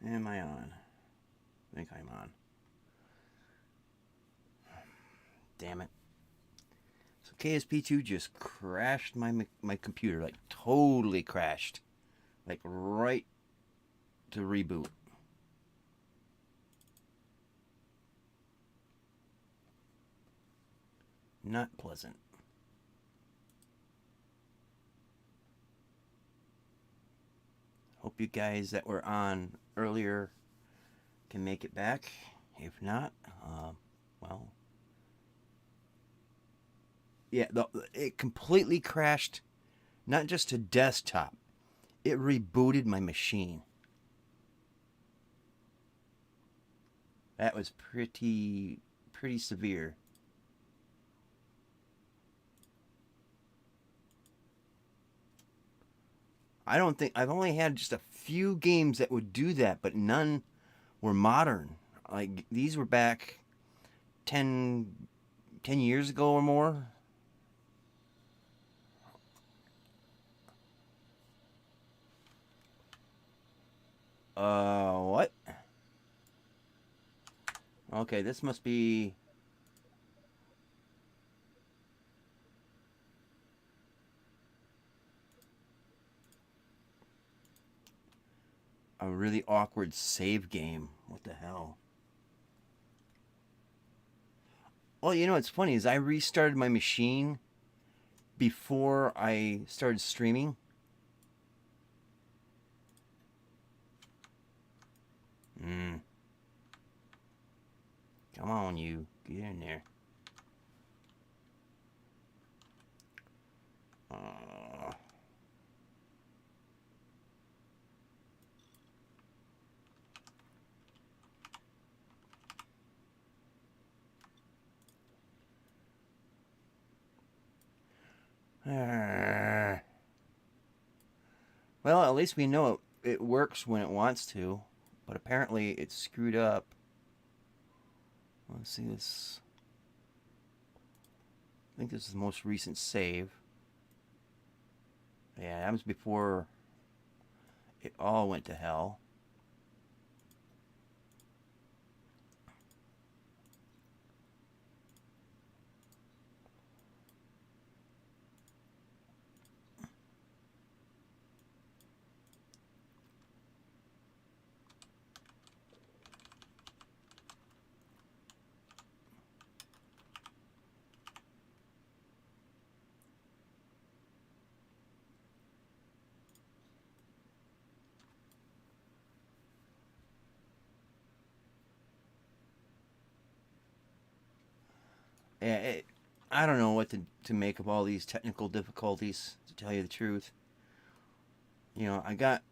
Am I on? I think I'm on. Damn it. So KSP2 just crashed my computer, like totally crashed. Like right to reboot. Not pleasant. Hope you guys that were on earlier can make it back. If not, well, yeah, it completely crashed. Not just to desktop, it rebooted my machine. That was pretty severe. I don't think I've only had just a few games that would do that, but none were modern. Like these were back 10 years ago or more. What? Okay, this must be a really awkward save game. What the hell? Well, you know what's funny is I restarted my machine before I started streaming. Hmm. Come on, you. Get in there. Uh, well, at least we know it works when it wants to, but apparently it's screwed up. Let's see this. I think this is the most recent save. Yeah, that was before it all went to hell. Yeah, I don't know what to make of all these technical difficulties, to tell you the truth. You know, I got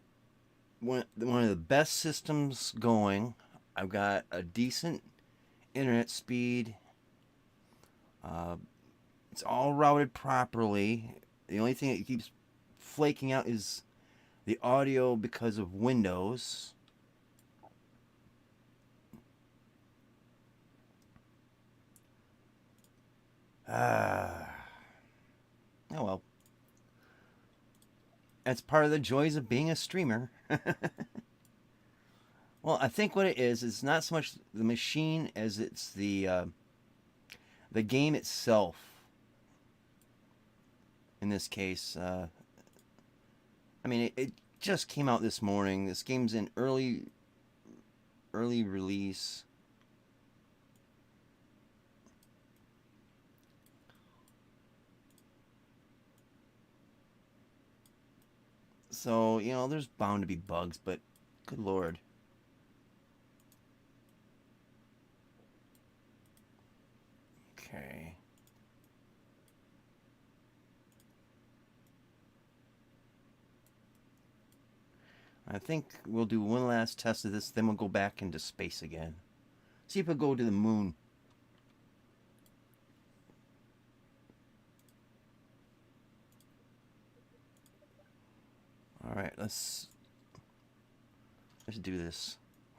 one of the best systems going. I've got a decent internet speed. Uh, it's all routed properly. The only thing that keeps flaking out is the audio because of Windows. Ah, oh well. That's part of the joys of being a streamer. Well, I think what it is not so much the machine as it's the game itself. In this case, I mean, it just came out this morning. This game's in early release. So, you know, there's bound to be bugs, but good lord. Okay. I think we'll do one last test of this, then we'll go back into space again. See if we'll go to the moon. Alright, let's do this.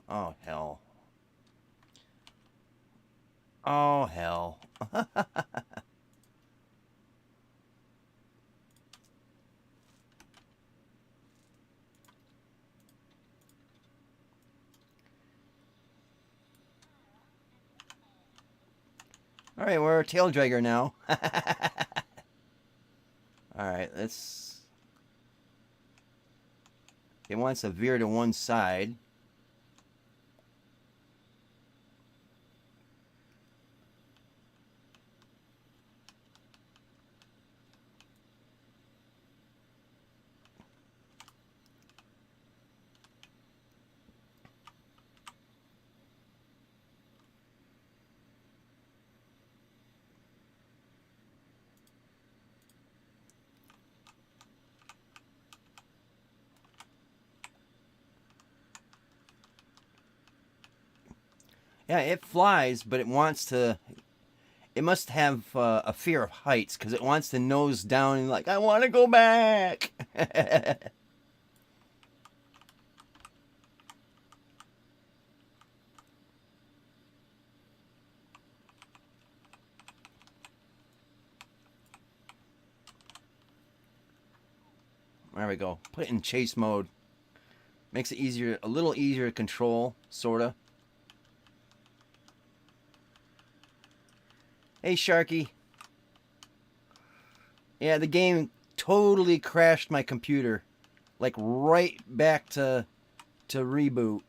Oh, hell. Oh, hell. for tail dragger now. Alright, let's... It wants to veer to one side. Yeah, it flies, but it wants to... It must have a fear of heights, because it wants to nose down and like, I want to go back! There we go. Put it in chase mode. Makes it easier, a little easier to control, sorta. Hey, Sharky. Yeah, the game totally crashed my computer. Like, right back to reboot.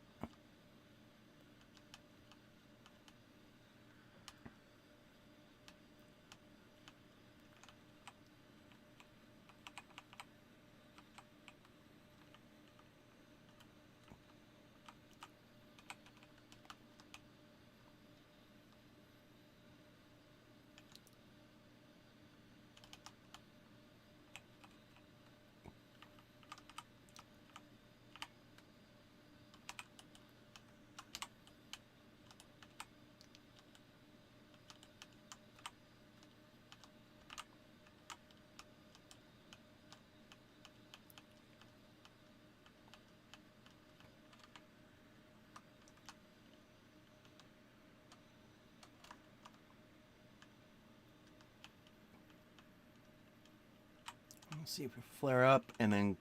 Let's see if we flare up and then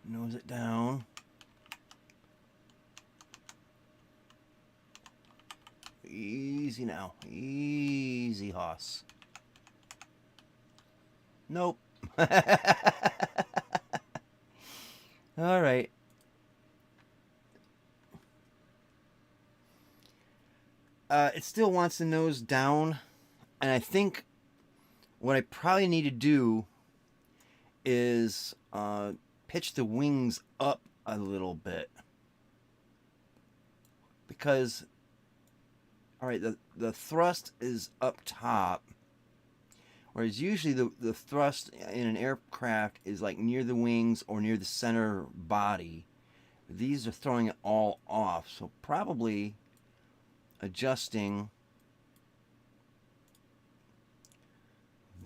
nose it down. Easy now. Easy, hoss. Nope. All right. It still wants the nose down, and I think what I probably need to do is pitch the wings up a little bit, because all right, the thrust is up top, whereas usually the thrust in an aircraft is like near the wings or near the center body. These are throwing it all off, so probably adjusting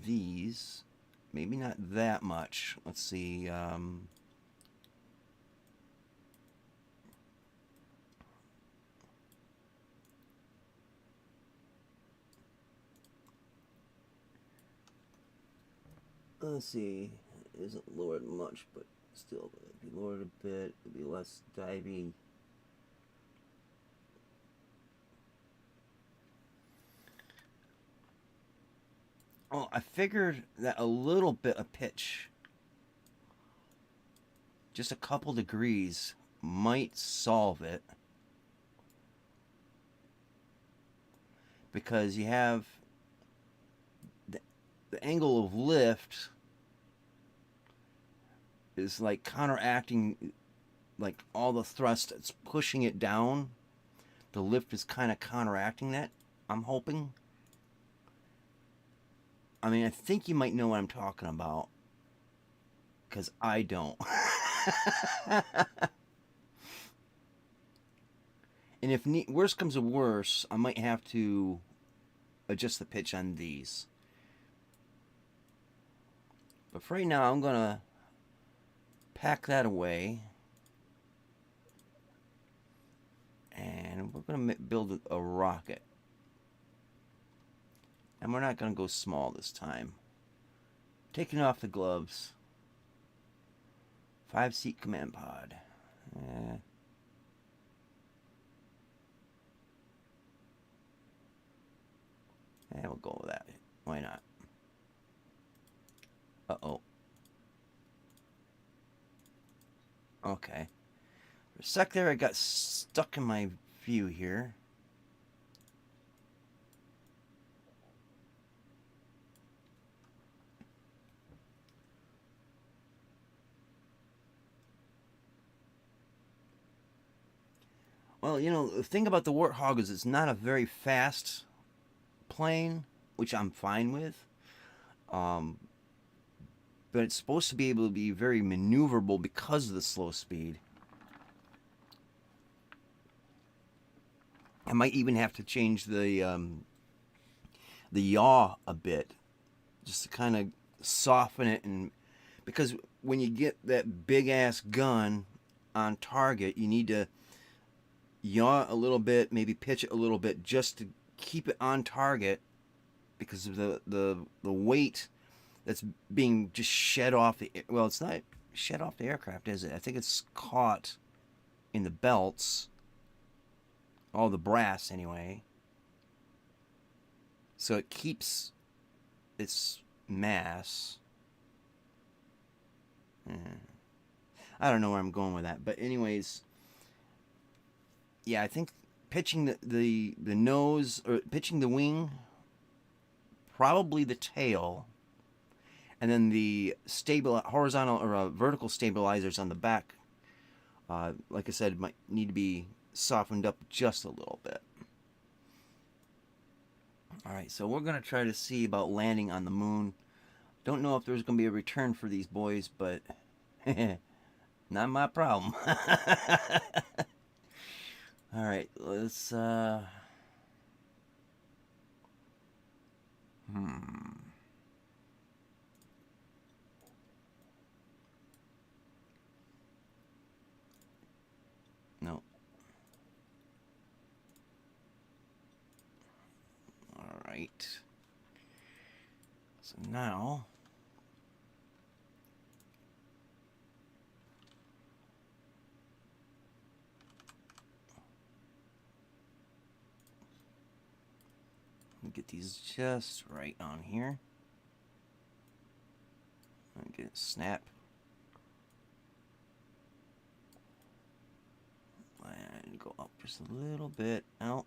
these, maybe not that much. Let's see. Let's see. It isn't lowered much, but still, if you lower it a bit, it'll be less divey. Oh, I figured that a little bit of pitch, just a couple degrees, might solve it. Because you have the angle of lift is like counteracting, like all the thrust that's pushing it down. The lift is kind of counteracting that, I'm hoping. I mean, I think you might know what I'm talking about, because I don't. And if worse comes to worse, I might have to adjust the pitch on these. But for right now, I'm going to pack that away. And we're going to build a rocket. And we're not going to go small this time. Taking off the gloves. 5-seat command pod. we'll go with that. Why not? Uh-oh. Okay. For a sec there, I got stuck in my view here. Well, you know, the thing about the Warthog is it's not a very fast plane, which I'm fine with. But it's supposed to be able to be very maneuverable because of the slow speed. I might even have to change the yaw a bit, just to kind of soften it, and because when you get that big ass gun on target, you need to yaw a little bit, maybe pitch it a little bit, just to keep it on target, because of the weight that's being just shed off the. Well, it's not shed off the aircraft, is it? I think it's caught in the belts. All the brass, anyway. So it keeps its mass. I don't know where I'm going with that, but anyways, yeah, I think pitching the nose, or pitching the wing, probably the tail, and then the horizontal or vertical stabilizers on the back, like I said, might need to be softened up just a little bit. Alright, so we're going to try to see about landing on the moon. Don't know if there's going to be a return for these boys, but not my problem. Alright, let's no. Alright. So now get these just right on here. And get it snap. And go up just a little bit. Out.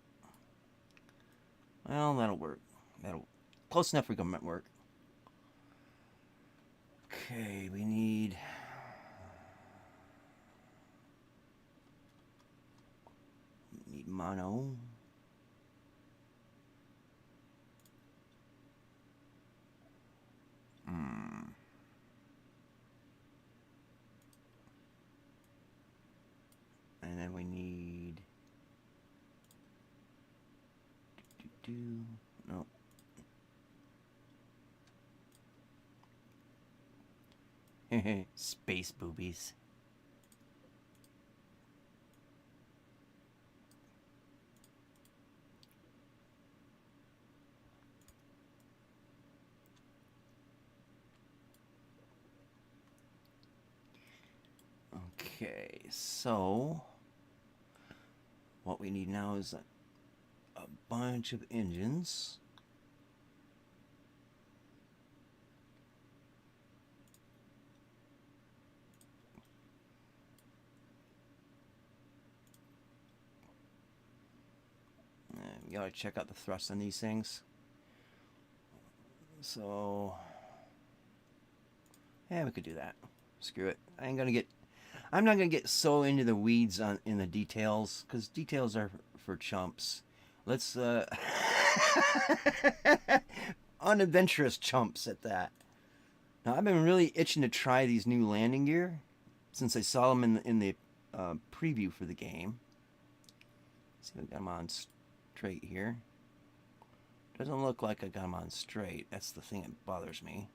Well, that'll work. That'll close enough for government work. Okay, we need mono. And then we need no. Space boobies. Okay, so what we need now is a bunch of engines. And you gotta check out the thrust on these things. So, yeah, we could do that. Screw it. I'm not gonna get so into the weeds in the details, because details are for chumps. Let's unadventurous chumps at that. Now, I've been really itching to try these new landing gear since I saw them in the preview for the game. Let's see if I got them on straight here. Doesn't look like I got them on straight. That's the thing that bothers me.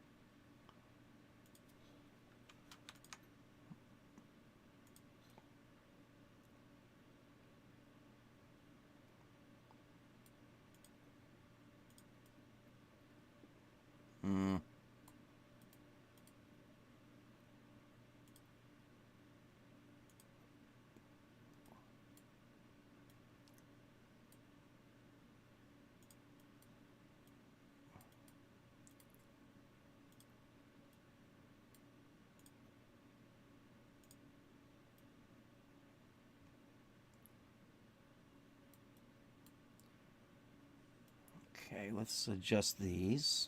Okay, let's adjust these.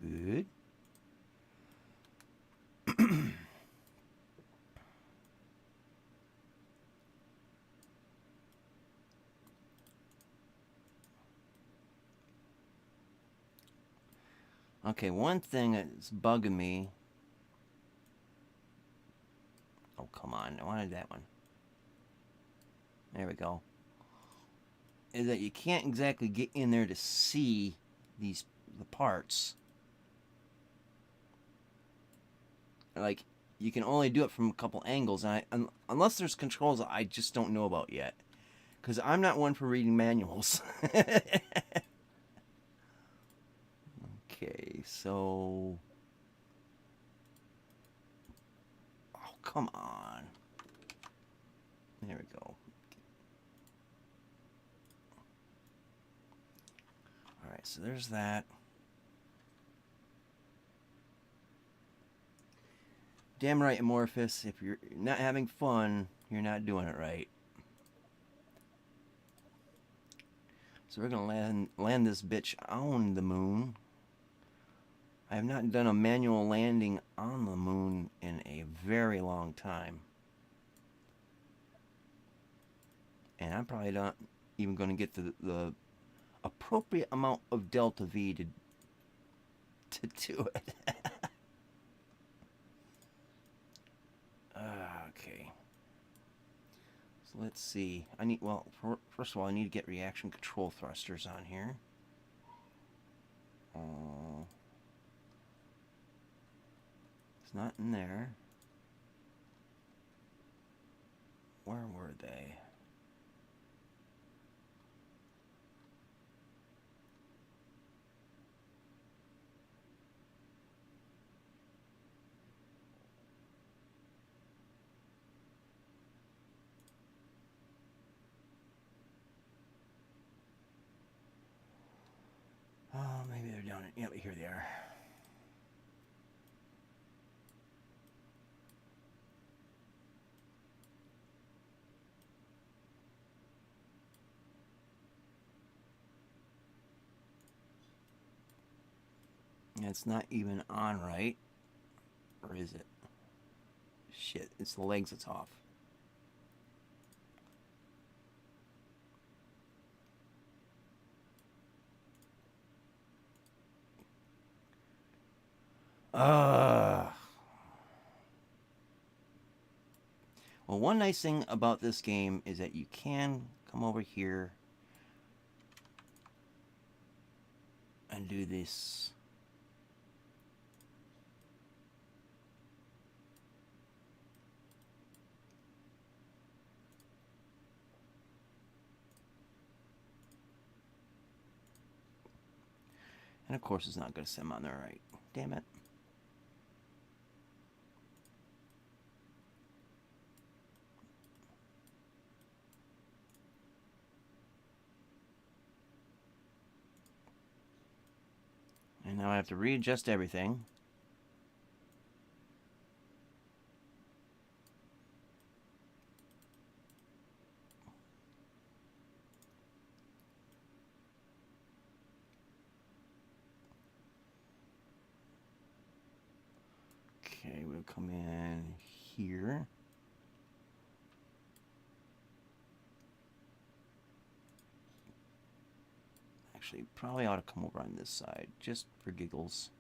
Good. Okay, one thing that's bugging me. Oh, come on. I wanted that one. There we go. Is that you can't exactly get in there to see the parts. Like, you can only do it from a couple angles, and unless there's controls I just don't know about yet. Because I'm not one for reading manuals. Okay, so... Oh, come on. There we go. Alright, so there's that. Damn right, Amorphous, if you're not having fun, you're not doing it right. So we're going to land this bitch on the moon. I have not done a manual landing on the moon in a very long time. And I'm probably not even going to get the appropriate amount of delta V to do it. Okay. So let's see. I need, well, first of all, I need to get reaction control thrusters on here. It's not in there. Where were they? Oh, maybe they're down in, yeah, here they are. It's not even on right. Or is it? Shit, it's the legs that's off. Well, one nice thing about this game is that you can come over here and do this. And of course it's not going to sim on there right. Damn it. And now I have to readjust everything. Okay, we'll come in here. Actually, probably ought to come over on this side, just for giggles.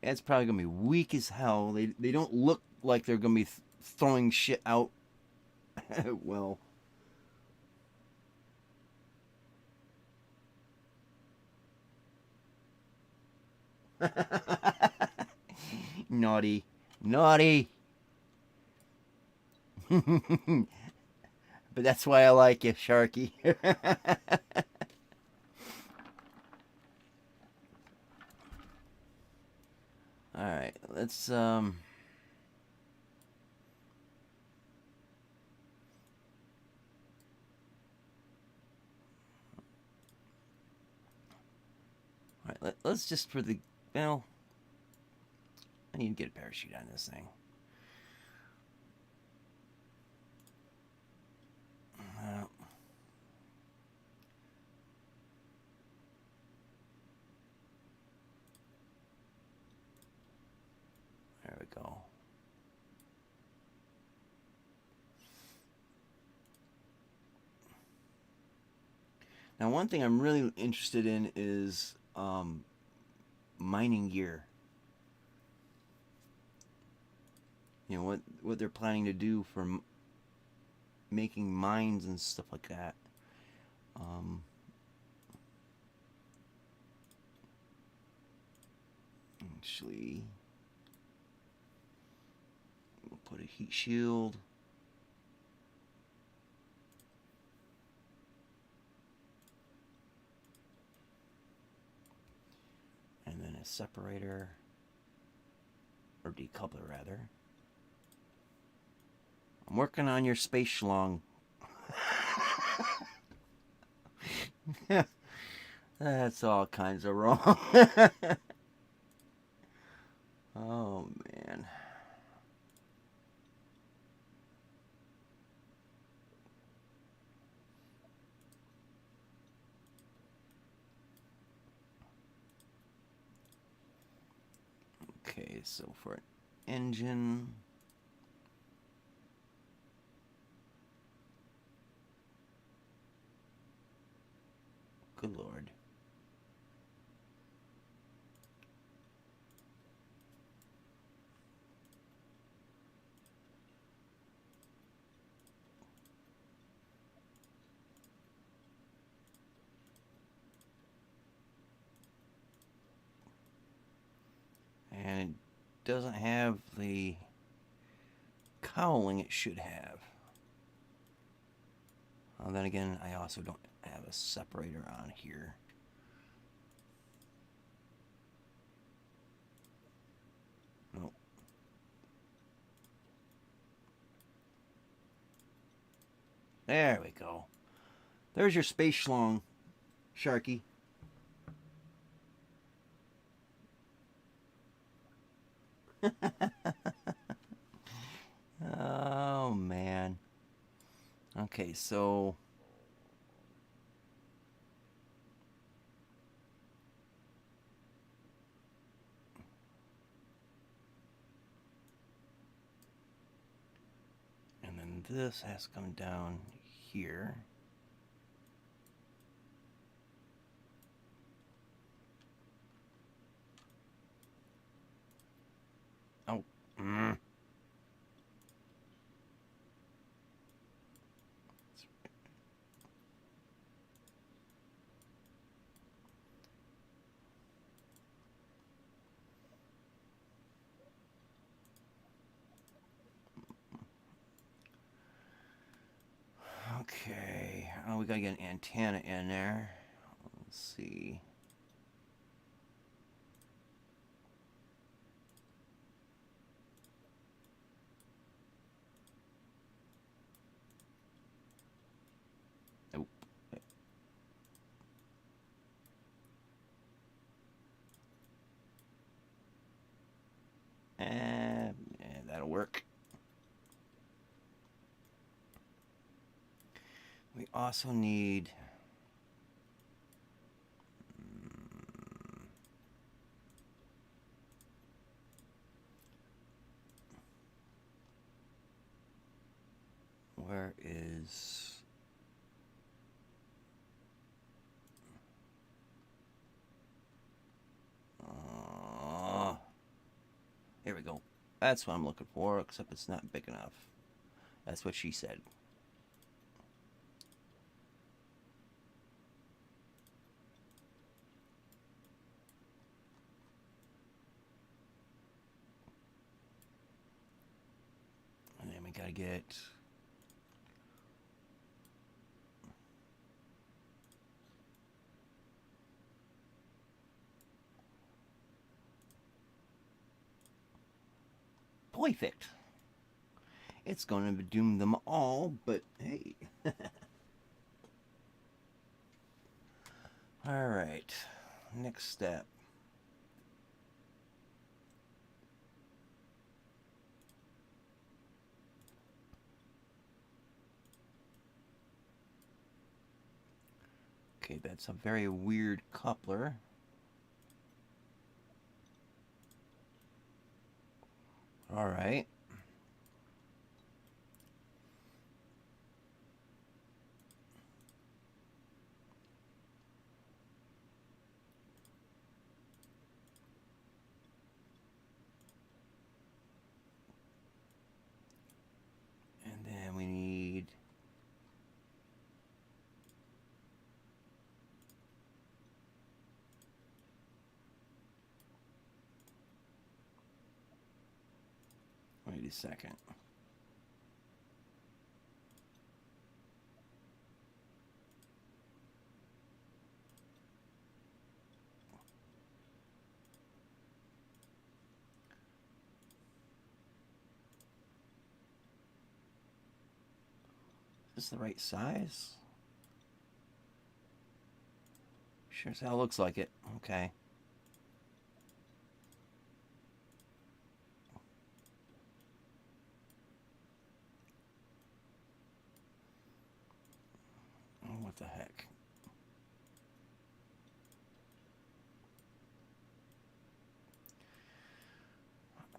It's probably going to be weak as hell. They don't look like they're going to be throwing shit out. Well. Naughty. Naughty. But that's why I like you, Sharky. Alright, let's Let's just for the, well, I need to get a parachute on this thing. There we go. Now, one thing I'm really interested in is mining gear. You know, what they're planning to do for making mines and stuff like that. Actually, we'll put a heat shield. And then a separator, or decoupler rather. I'm working on your space schlong. That's all kinds of wrong. Oh man. Okay, so for an engine, good Lord. And it doesn't have the cowling it should have. Well, then again, I also don't have a separator on here. Nope. There we go. There's your space schlong, Sharky. Oh man. Okay, so and then this has to come down here. Oh. Okay, oh, we gotta get an antenna in there. Let's see. Nope. Yeah, that'll work. We also need where is here we go. That's what I'm looking for, except it's not big enough. That's what she said. And then we gotta get perfect. It's going to doom them all, but hey. Alright. next step. Okay, that's a very weird coupler. All right. And then we need wait a second. Is this the right size? Sure as hell looks like it. Okay. Oh, what the heck?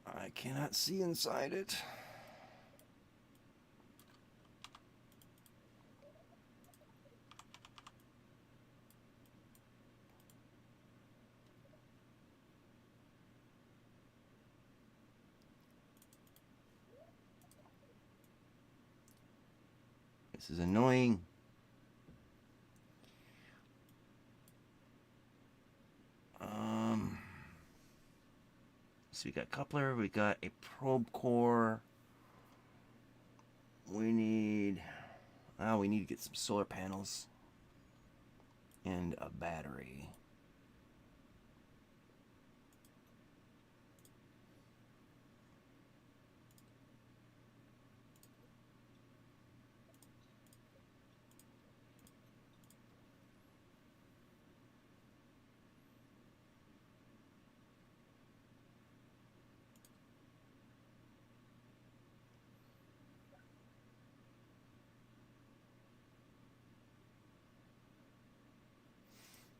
I cannot see inside it. This is annoying. So we got coupler, we got a probe core. We need to get some solar panels and a battery.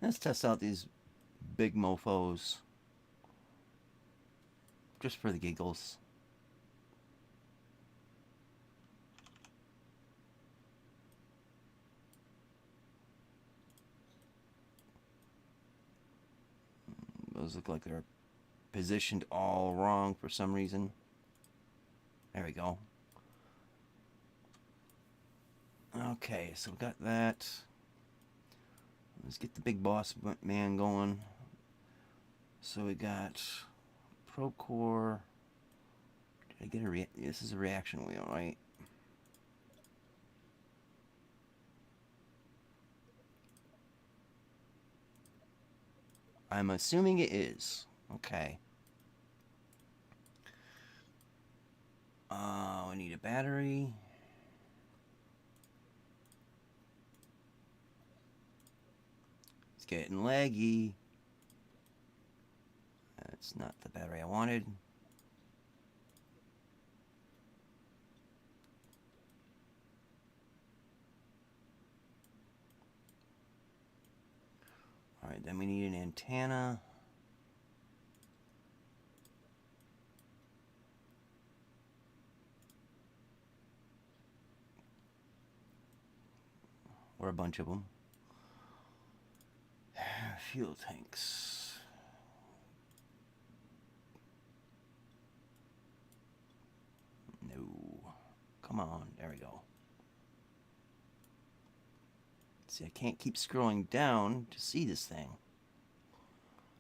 Let's test out these big mofos. Just for the giggles. Those look like they're positioned all wrong for some reason. There we go. Okay, so we got that. Let's get the big boss man going. So we got probe core. Did I get a this is a reaction wheel, right? I'm assuming it is. Okay. We need a battery. It's getting laggy. That's not the battery I wanted. Alright, then we need an antenna. Or a bunch of them. Fuel tanks. No. Come on. There we go. See, I can't keep scrolling down to see this thing.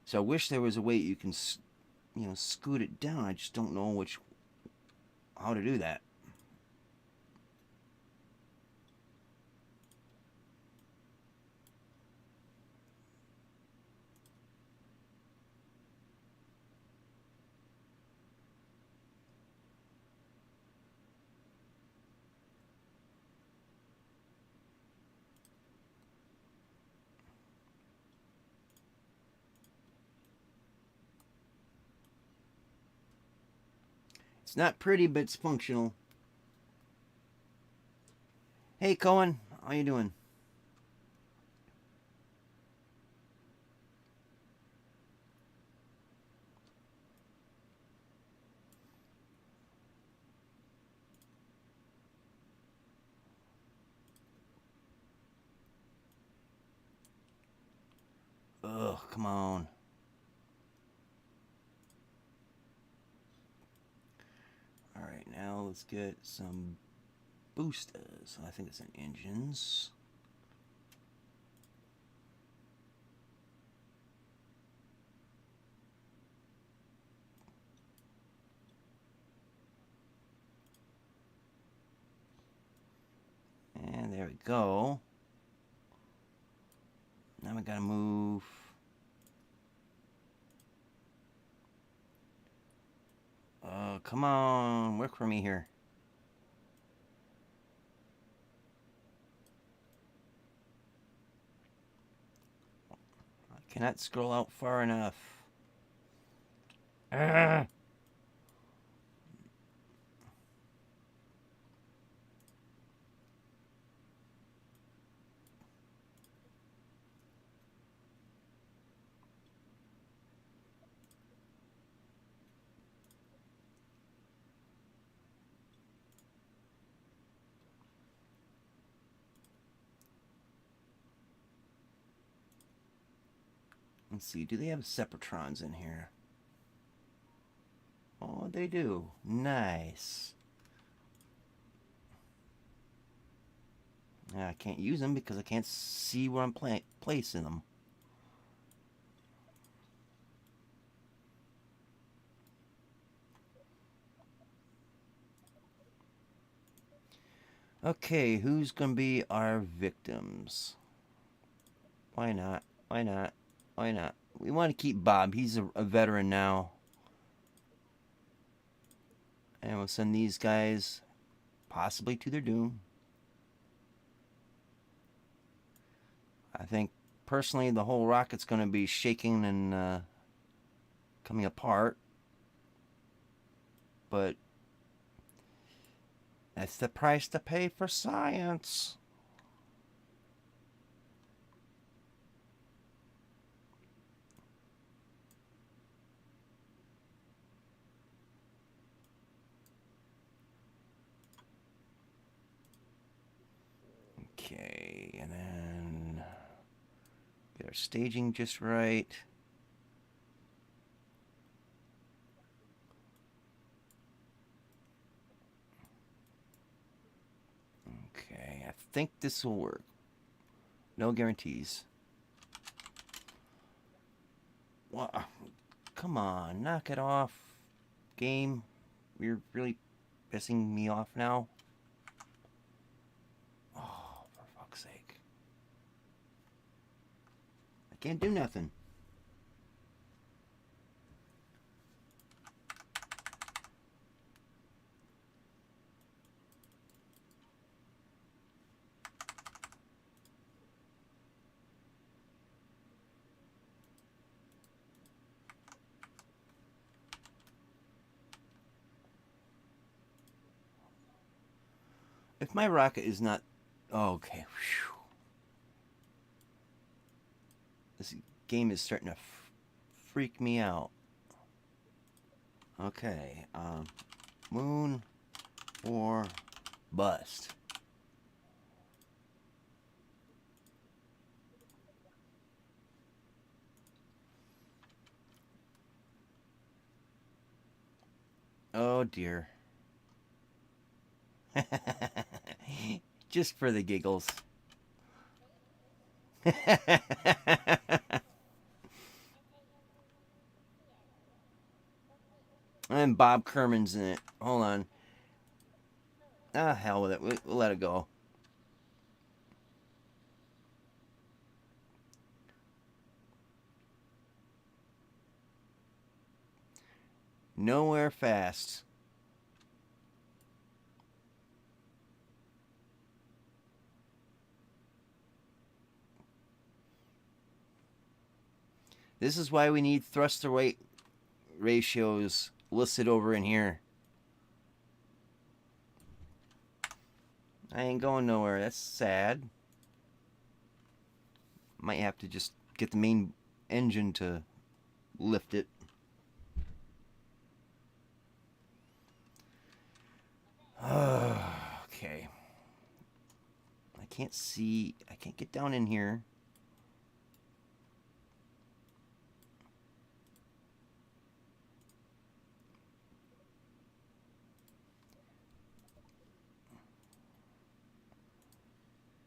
So I wish there was a way you can, scoot it down. I just don't know how to do that. It's not pretty, but it's functional. Hey, Cohen. How you doing? Ugh, come on. Alright, now let's get some boosters. I think it's in engines. And there we go. Now we gotta move. Come on, work for me here. I cannot scroll out far enough. Ah. Let's see, do they have Separatrons in here? Oh, they do. Nice. I can't use them because I can't see where I'm placing them. Okay, who's going to be our victims? Why not? Why not? Why not? We want to keep Bob. He's a veteran now. And we'll send these guys possibly to their doom. I think, personally, the whole rocket's going to be shaking and coming apart. But that's the price to pay for science. Okay, and then get our staging just right. Okay, I think this will work. No guarantees. Well, come on, knock it off, game. You're really pissing me off now. Oh, for fuck's sake. I can't do nothing. If my rocket is not... Oh, okay. Whew. This game is starting to freak me out. Okay. Moon or bust. Oh, dear. Just for the giggles. And Bob Kerman's in it. Hold on. Ah, hell with it. We'll let it go. Nowhere fast. This is why we need thruster weight ratios listed over in here. I ain't going nowhere. That's sad. Might have to just get the main engine to lift it. Okay. I can't see. I can't get down in here.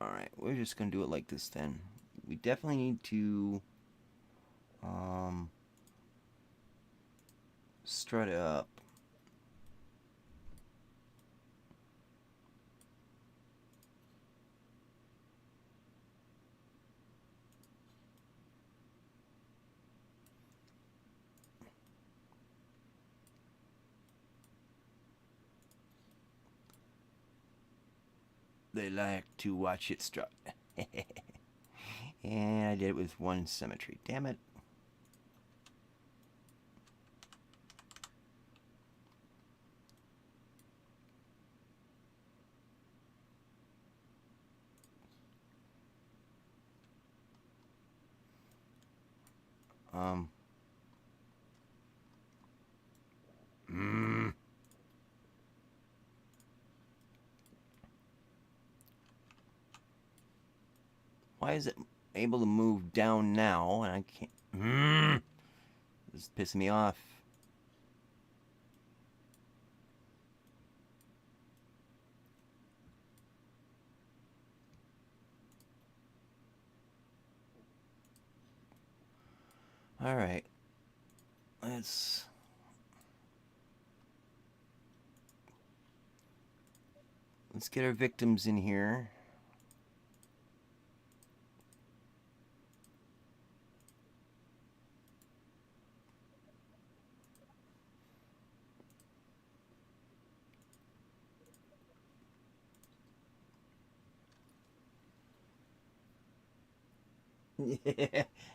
Alright, we're just going to do it like this then. We definitely need to strut it up. They like to watch it strut. And I did it with one symmetry. Damn it. Why is it able to move down now and I can't? This is pissing me off. Alright. Let's get our victims in here.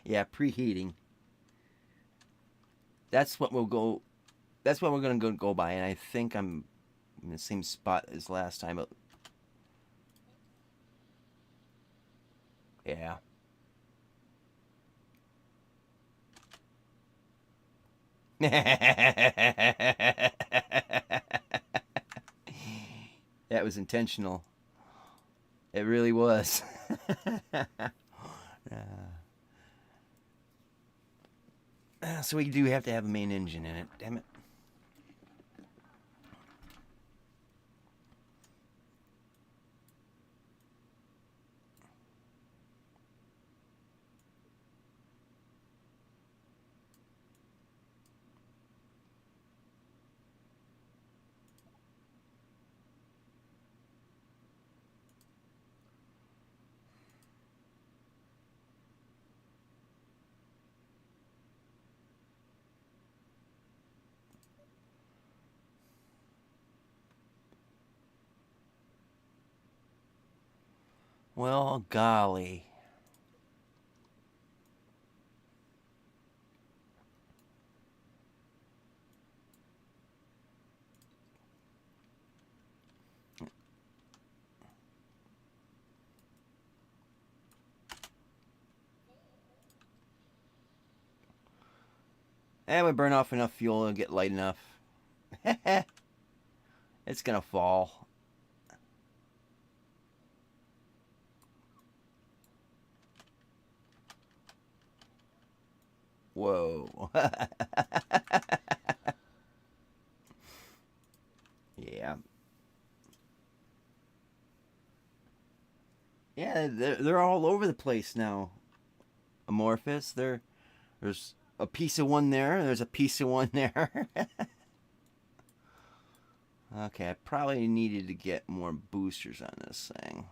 Yeah, preheating. That's what we'll go. That's what we're gonna go by, and I think I'm in the same spot as last time. But yeah. That was intentional. It really was. So we do have to have a main engine in it. Damn it. Well, golly. And we burn off enough fuel to get light enough. It's gonna fall. Whoa. Yeah. Yeah, they're all over the place now. Amorphous. There's a piece of one there. There's a piece of one there. Okay, I probably needed to get more boosters on this thing.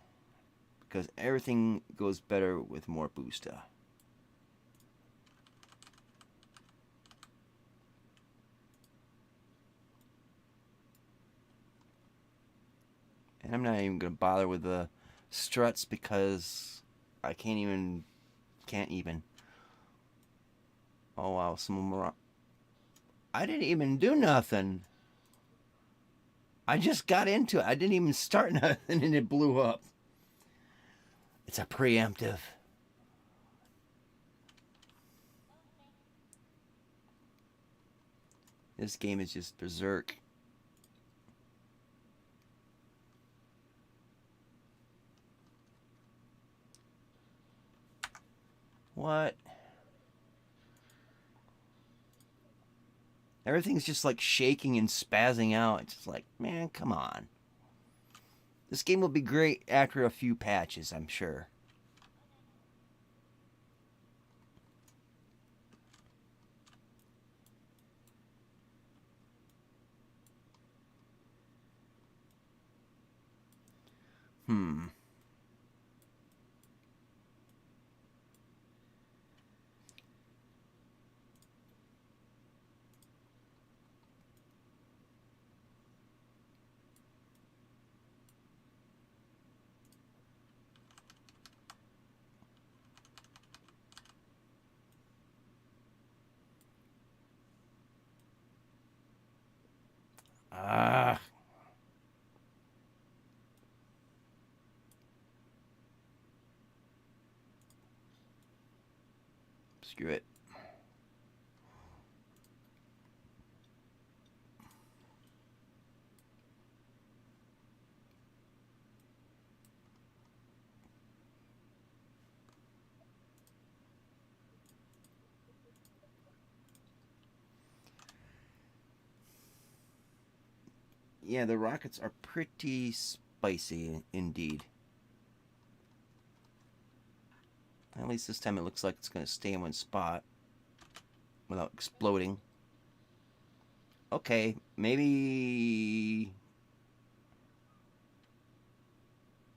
Because everything goes better with more booster. And I'm not even going to bother with the struts because I can't even. Oh wow, some more. I didn't even do nothing. I just got into it. I didn't even start nothing and it blew up. It's a preemptive. This game is just berserk. What? Everything's just like shaking and spazzing out. It's just like, man, come on. This game will be great after a few patches, I'm sure. Hmm. Ah. Screw it. Yeah, the rockets are pretty spicy indeed. At least this time it looks like it's going to stay in one spot without exploding. Okay, maybe...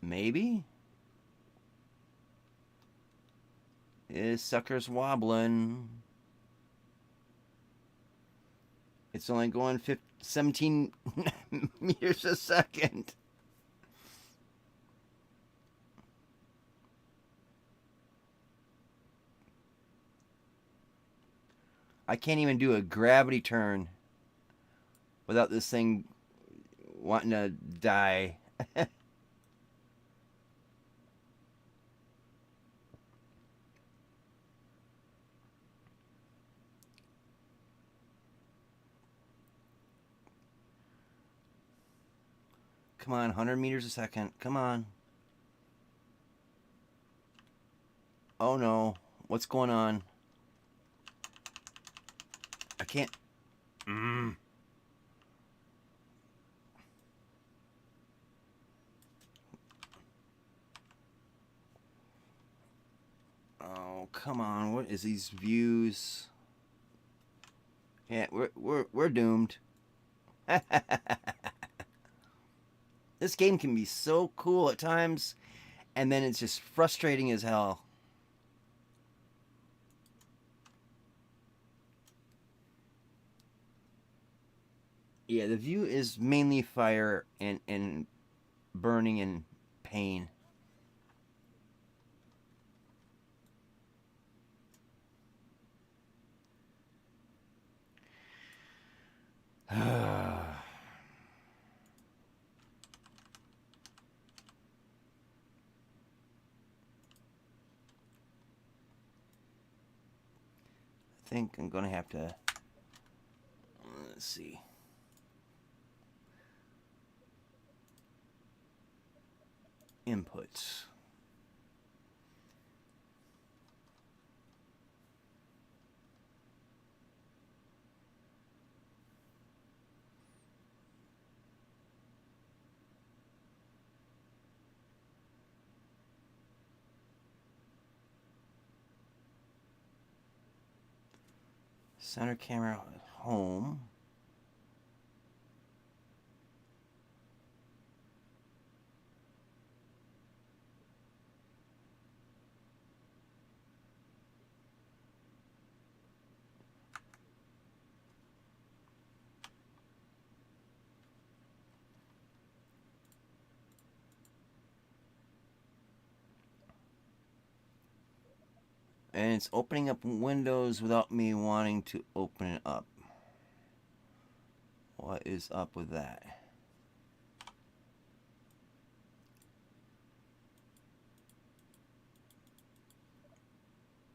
Maybe? This sucker's wobbling. It's only going 17 meters a second. I can't even do a gravity turn without this thing wanting to die. Come on, 100 meters a second. Come on. Oh no. What's going on? I can't. Oh, come on. What is these views? Yeah, we're doomed. This game can be so cool at times, and then it's just frustrating as hell. Yeah, the view is mainly fire and burning and pain. I think I'm going to have to... Let's see. Inputs. Center camera home. And it's opening up windows without me wanting to open it up. What is up with that?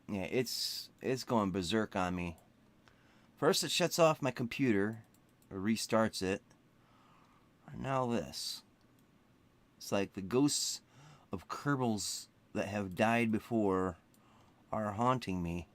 Yeah, it's going berserk on me. First it shuts off my computer, or restarts it. And now this. It's like the ghosts of Kerbals that have died before are haunting me.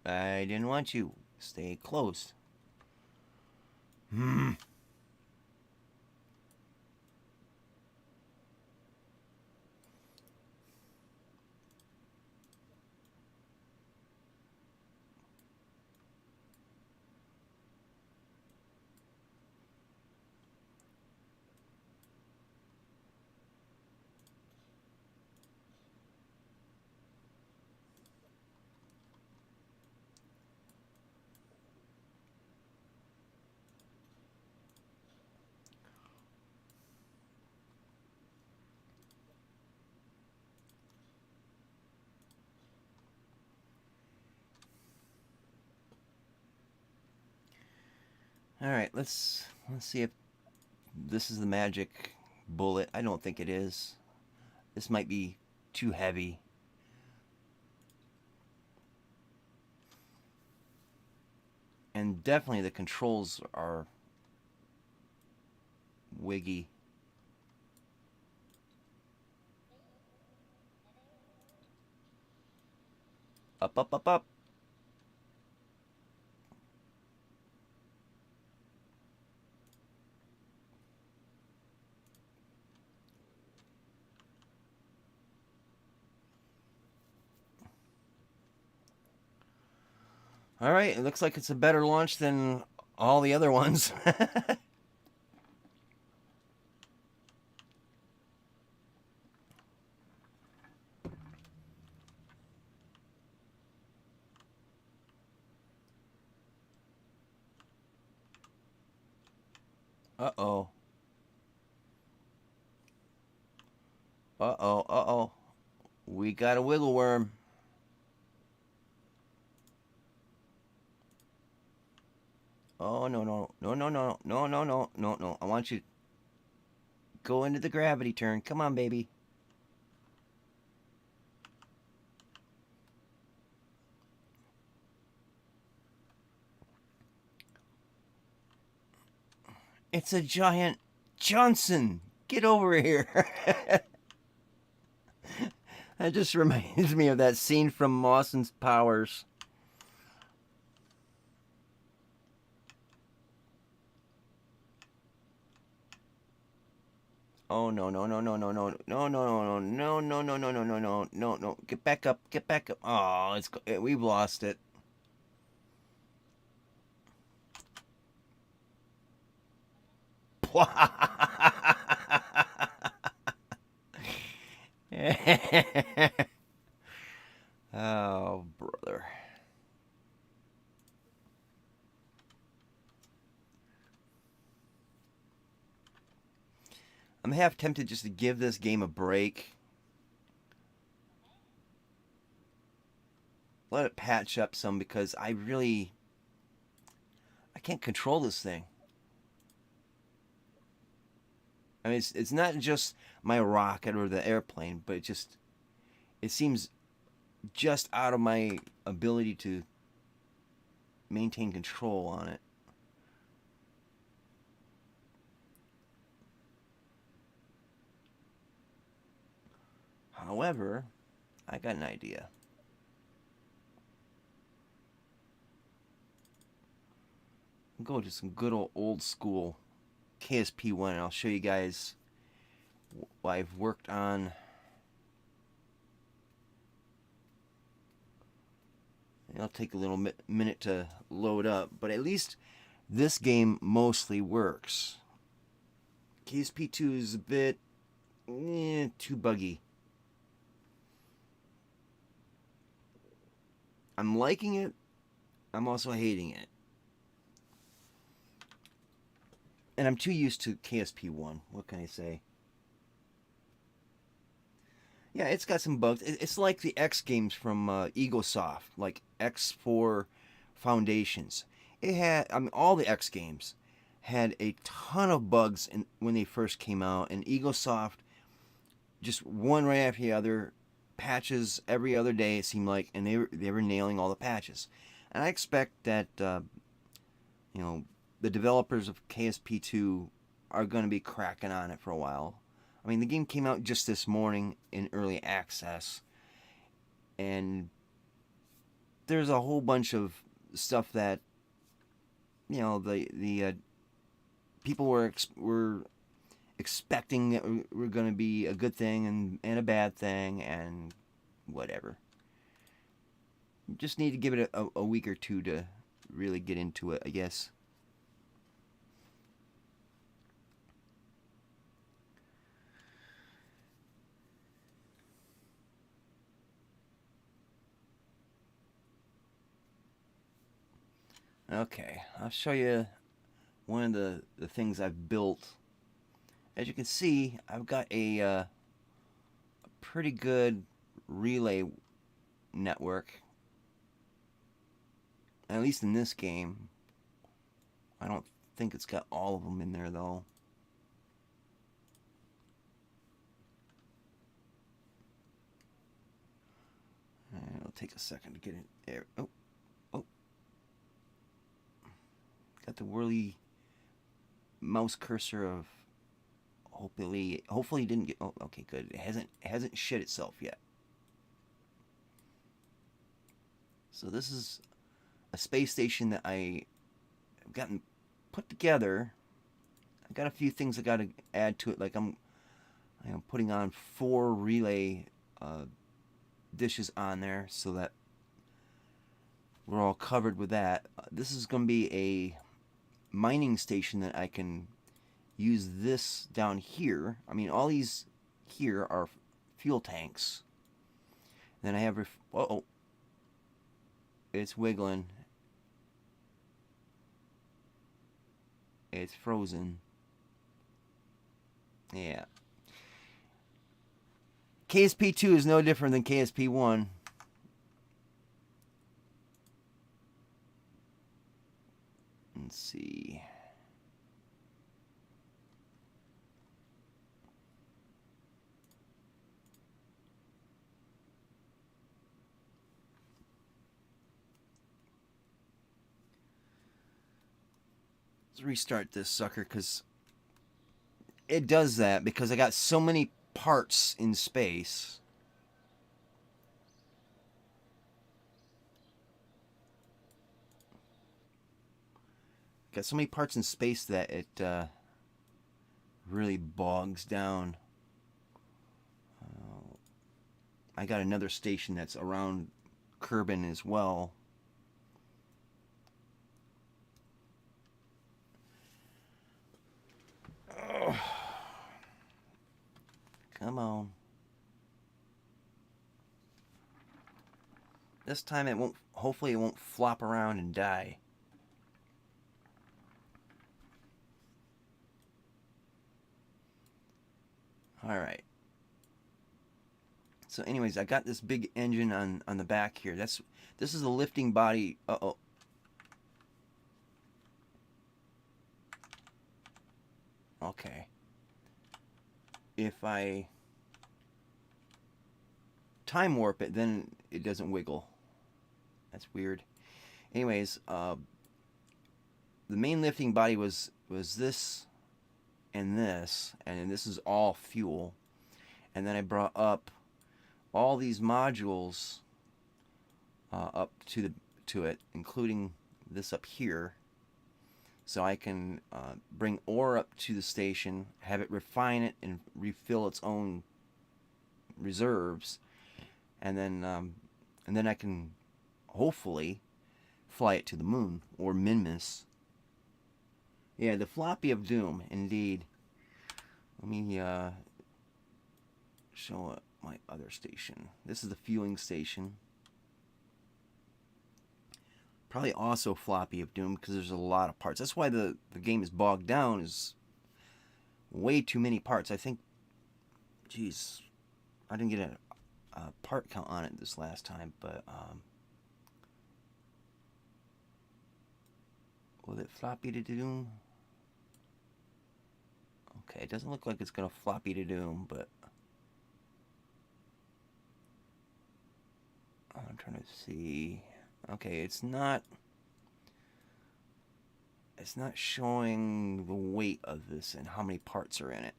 I didn't want you. Stay close. All right, let's see if this is the magic bullet. I don't think it is. This might be too heavy. And definitely the controls are wiggy. Up, up, up, up. All right, it looks like it's a better launch than all the other ones. Uh-oh. Uh-oh, uh-oh. We got a wiggle worm. Oh, no, no, no, no, no, no, no, no, no, no. I want you to go into the gravity turn. Come on, baby. It's a giant Johnson. Get over here. That just reminds me of that scene from Austin's Powers. Oh no no no no no no no no no no no no no no no no no no! Get back up! Get back up! Oh, we've lost it. Oh, brother. I'm half tempted just to give this game a break. Let it patch up some because I can't control this thing. I mean, it's not just my rocket or the airplane, but it seems just out of my ability to maintain control on it. However, I got an idea. I'll go to some good old school KSP 1 and I'll show you guys what I've worked on. It'll take a little minute to load up, but at least this game mostly works. KSP2 is a bit too buggy. I'm liking it. I'm also hating it. And I'm too used to KSP1. What can I say? Yeah, it's got some bugs. It's like the X games from Egosoft, like X4 Foundations. It had, I mean, all the X games had a ton of bugs when they first came out, and Egosoft just one right after the other, patches every other day. It seemed like, and they were nailing all the patches. And I expect that you know, the developers of KSP2 are going to be cracking on it for a while. I mean, the game came out just this morning in early access, and there's a whole bunch of stuff that, you know, the people were expecting that were going to be a good thing and a bad thing and whatever. Just need to give it a week or two to really get into it, I guess. Okay, I'll show you one of the things I've built. As you can see, I've got a pretty good relay network. At least in this game. I don't think it's got all of them in there, though. It'll take a second to get in there. Oh. Got the whirly mouse cursor of hopefully it didn't get. Oh, okay, good. It hasn't shit itself yet. So this is a space station that I've gotten put together. I got a few things I got to add to it. Like I'm putting on 4 relay dishes on there so that we're all covered with that. This is going to be a mining station that I can use this down here. I mean, all these here are fuel tanks. Then I have oh, it's wiggling. It's frozen. Yeah. KSP2 is no different than KSP1. Let's see. Let's restart this sucker because it does that because I got so many parts in space. Got so many parts in space that it really bogs down. I got another station that's around Kerbal as well. Oh. Come on. This time it won't. Hopefully it won't flop around and die. Alright. So anyways, I got this big engine on the back here. This is the lifting body. Uh-oh. Okay. If I time warp it, then it doesn't wiggle. That's weird. Anyways, the main lifting body was this and this is all fuel. And then I brought up all these modules up to it, including this up here, so I can bring ore up to the station, have it refine it and refill its own reserves, and then I can hopefully fly it to the moon or Minmus. Yeah, the floppy of doom, indeed. Let me show my other station. This is the fueling station. Probably also floppy of doom because there's a lot of parts. That's why the game is bogged down. Is way too many parts. I think, geez, I didn't get a part count on it this last time, but will it floppy to doom? Okay, it doesn't look like it's gonna floppy to doom, but I'm trying to see. Okay, it's not showing the weight of this and how many parts are in it.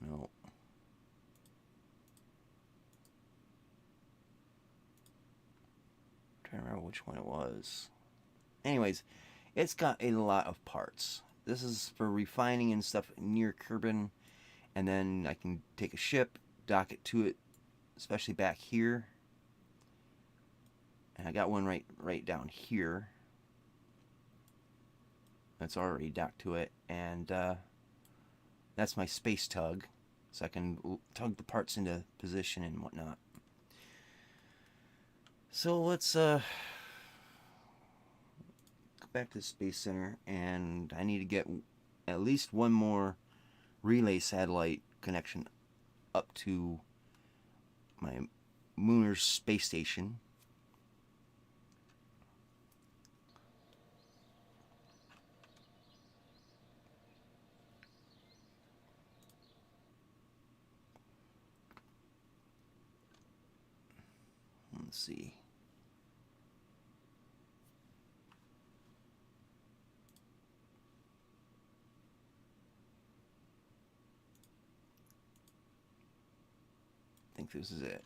No. I'm trying to remember which one it was. Anyways, it's got a lot of parts. This is for refining and stuff near Kerbal, and then I can take a ship, dock it to it, especially back here. And I got one right down here. That's already docked to it, and that's my space tug, so I can tug the parts into position and whatnot. So let's go back to the Space Center, and I need to get at least one more relay satellite connection up to my Mooner's space station. Let's see. I think this is it.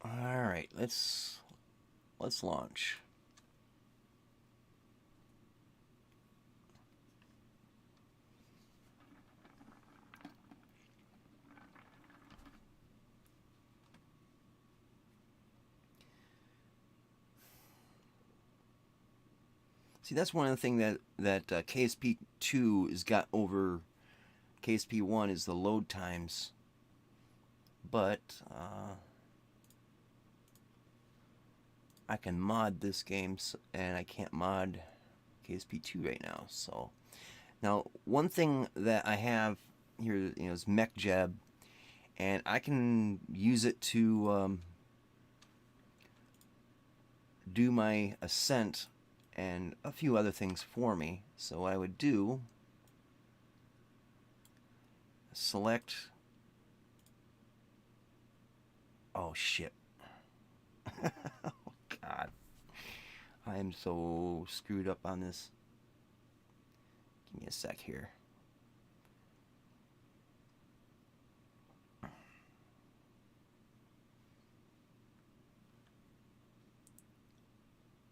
All right, let's launch. See, that's one of the things that KSP 2 has got over KSP 1 is the load times. But I can mod this game, and I can't mod KSP 2 right now. So now, one thing that I have here, is MuxD, and I can use it to do my ascent and a few other things for me. So what I would do, select, oh shit. Oh god. I am so screwed up on this. Give me a sec here.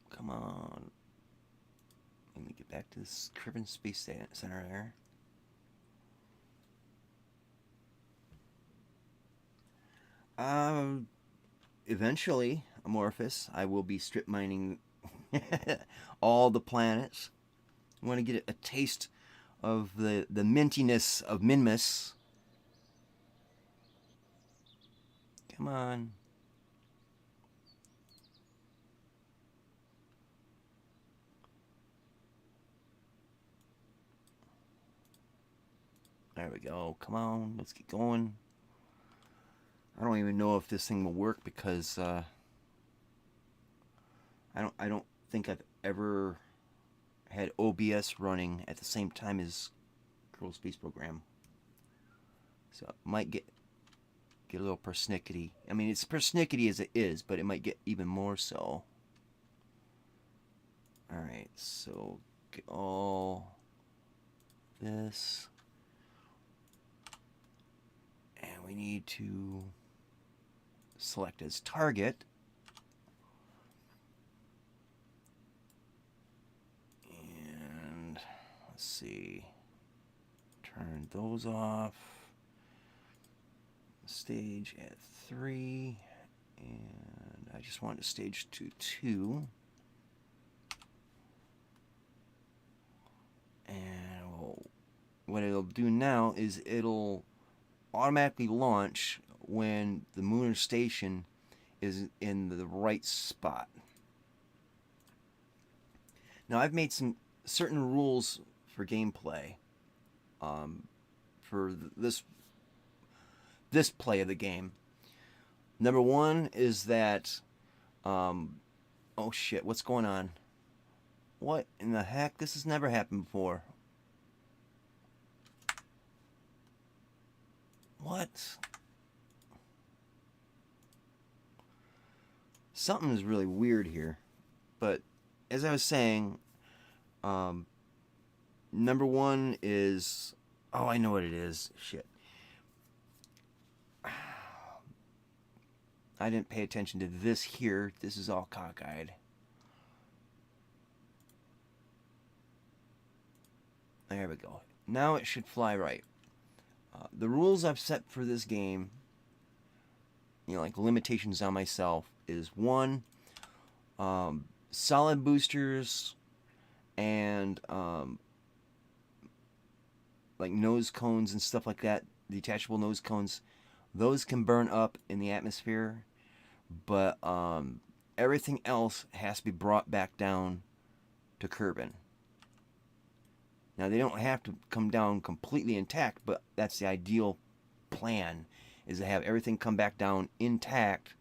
Come on. Let me get back to this Kerbal Space Center there. Eventually, Amorphous, I will be strip mining all the planets. I want to get a taste of the mintiness of Minmus. Come on. There we go. Come on, let's get going. I don't even know if this thing will work because I don't think I've ever had OBS running at the same time as Kerbal Space Program. So it might get a little persnickety. I mean, it's persnickety as it is, but it might get even more so. Alright, so get all this. And we need to select as target. And let's see. Turn those off. Stage at 3. And I just wanted to stage to 2. And what it'll do now is it'll automatically launch when the lunar station is in the right spot. Now I've made some certain rules for gameplay for this play of the game. Number 1 is that oh shit, what's going on? What in the heck? This has never happened before. What? Something is really weird here. But as I was saying, number 1 is... Oh, I know what it is. Shit. I didn't pay attention to this here. This is all cockeyed. There we go. Now it should fly right. The rules I've set for this game, you know, like limitations on myself, is 1, solid boosters and like nose cones and stuff like that, detachable nose cones, those can burn up in the atmosphere, but everything else has to be brought back down to Kerbal. Now, they don't have to come down completely intact, but that's the ideal plan, is to have everything come back down intact,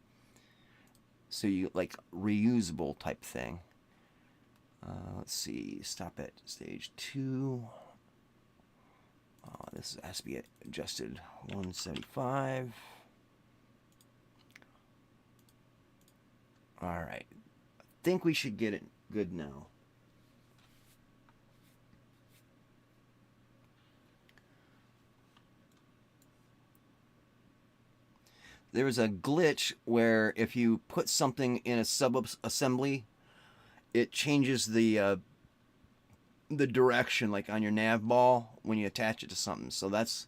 so you, like, reusable type thing. Let's see, stop at stage 2. This has to be adjusted 175. Alright, I think we should get it good now. There was a glitch where if you put something in a sub-assembly, it changes the direction, like on your nav ball, when you attach it to something. So that's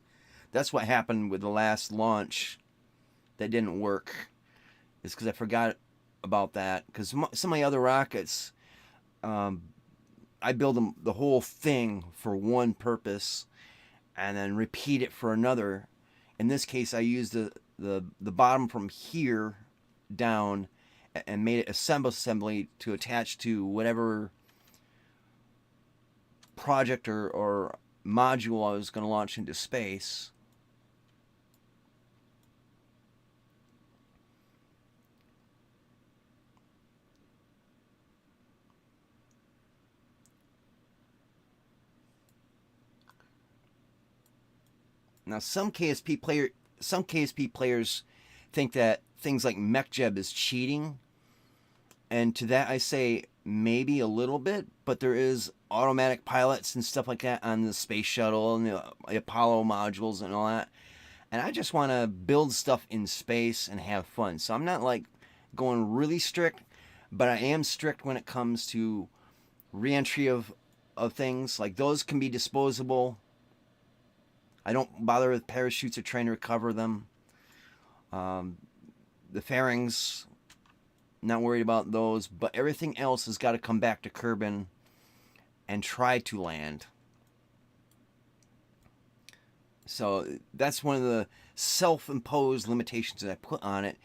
what happened with the last launch that didn't work. It's because I forgot about that. Because some of my other rockets, I build them the whole thing for one purpose, and then repeat it for another. In this case, I used the bottom from here down and made it a sub-assembly to attach to whatever project or module I was going to launch into space. Now, some KSP players think that things like MuxD is cheating, and to that I say maybe a little bit, but there is automatic pilots and stuff like that on the space shuttle and the Apollo modules and all that, and I just want to build stuff in space and have fun. So I'm not like going really strict, but I am strict when it comes to re-entry of things. Like, those can be disposable. I don't bother with parachutes or trying to recover them. The fairings, not worried about those, but everything else has got to come back to Kerbal and try to land. So that's one of the self-imposed limitations that I put on it,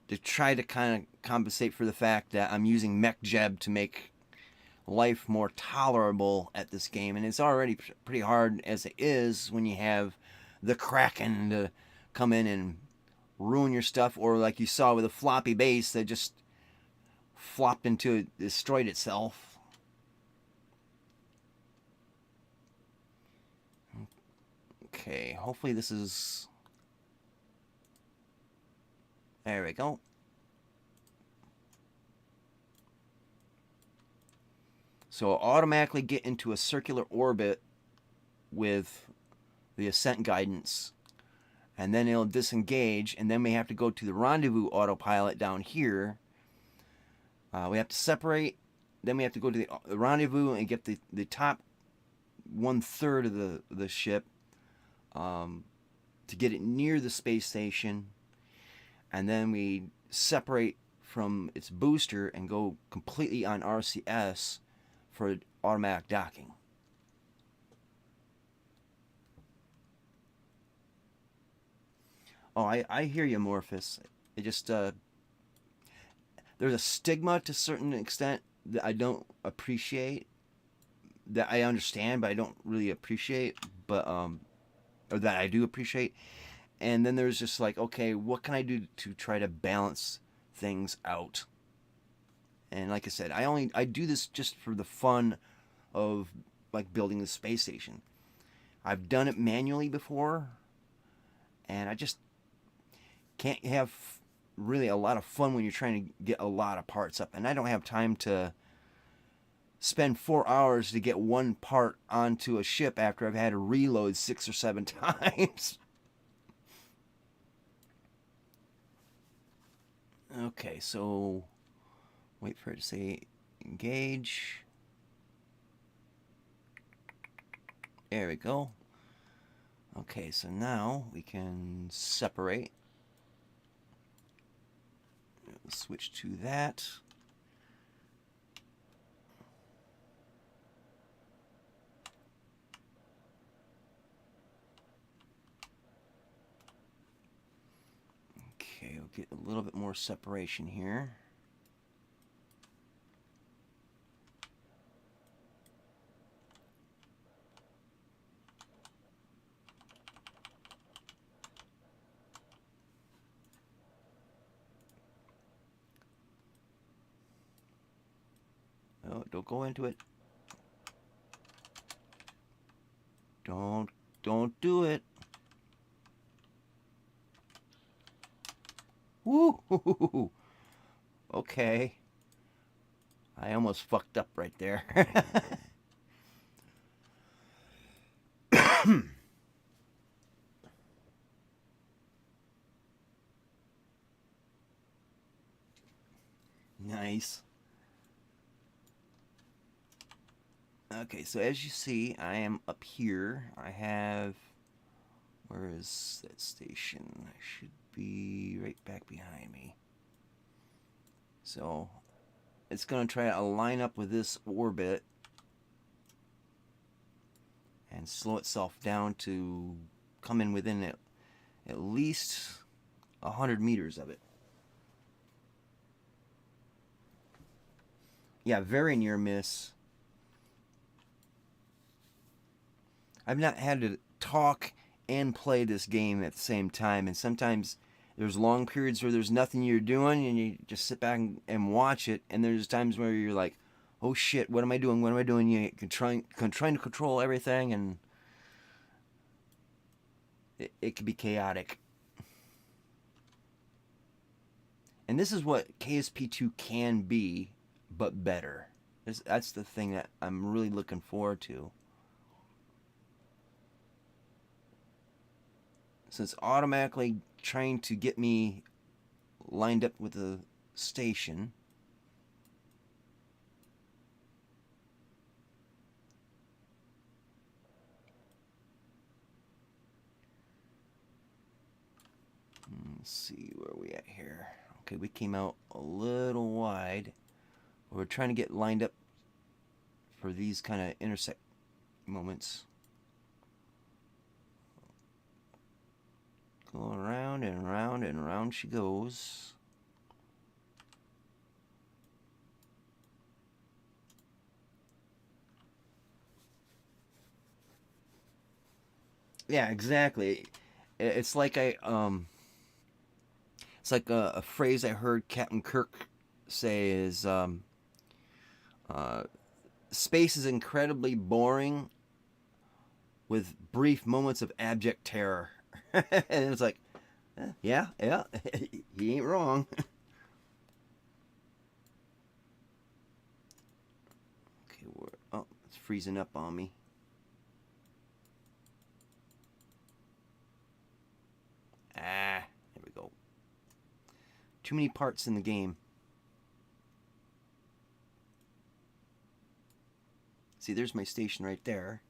to try to kind of compensate for the fact that I'm using MuxD to make life more tolerable at this game, and it's already pretty hard as it is when you have the Kraken to come in and ruin your stuff, or like you saw with a floppy base that just flopped into it, destroyed itself. Okay, hopefully this is... There we go. So it'll automatically get into a circular orbit with the ascent guidance, and then it'll disengage, and then we have to go to the rendezvous autopilot down here. We have to separate, then we have to go to the rendezvous and get the top 1/3 of the ship to get it near the space station, and then we separate from its booster and go completely on RCS for automatic docking. Oh, I hear you, Morphus. It just, there's a stigma to a certain extent that I don't appreciate, that I understand, but I don't really appreciate, but, or that I do appreciate. And then there's just like, okay, what can I do to try to balance things out? And like I said, I do this just for the fun of like building the space station. I've done it manually before, and I just can't have really a lot of fun when you're trying to get a lot of parts up. And I don't have time to spend 4 hours to get one part onto a ship after I've had to reload 6 or 7 times. Okay, so wait for it to say engage. There we go. Okay, so now we can separate. We'll switch to that. Okay, we'll get a little bit more separation here. Oh, don't go into it. Don't do it. Woo! Okay. I almost fucked up right there. Nice. Okay, so as you see, I am up here. I have... Where is that station? I should be right back behind me. So, it's going to try to line up with this orbit and slow itself down to come in within at least 100 meters of it. Yeah, very near miss. I've not had to talk and play this game at the same time, and sometimes there's long periods where there's nothing you're doing and you just sit back and watch it, and there's times where you're like, oh shit, what am I doing? What am I doing? You're trying to control everything, and it can be chaotic. And this is what KSP2 can be, but better. That's the thing that I'm really looking forward to. So it's automatically trying to get me lined up with the station. Let's see where we at here. Okay, we came out a little wide. We're trying to get lined up for these kind of intersect moments. Go around and around and around she goes. Yeah, exactly. It's like it's like a phrase I heard Captain Kirk say is, space is incredibly boring with brief moments of abject terror. And it's like, yeah, he ain't wrong. Okay, oh, it's freezing up on me. There we go. Too many parts in the game. See, there's my station right there.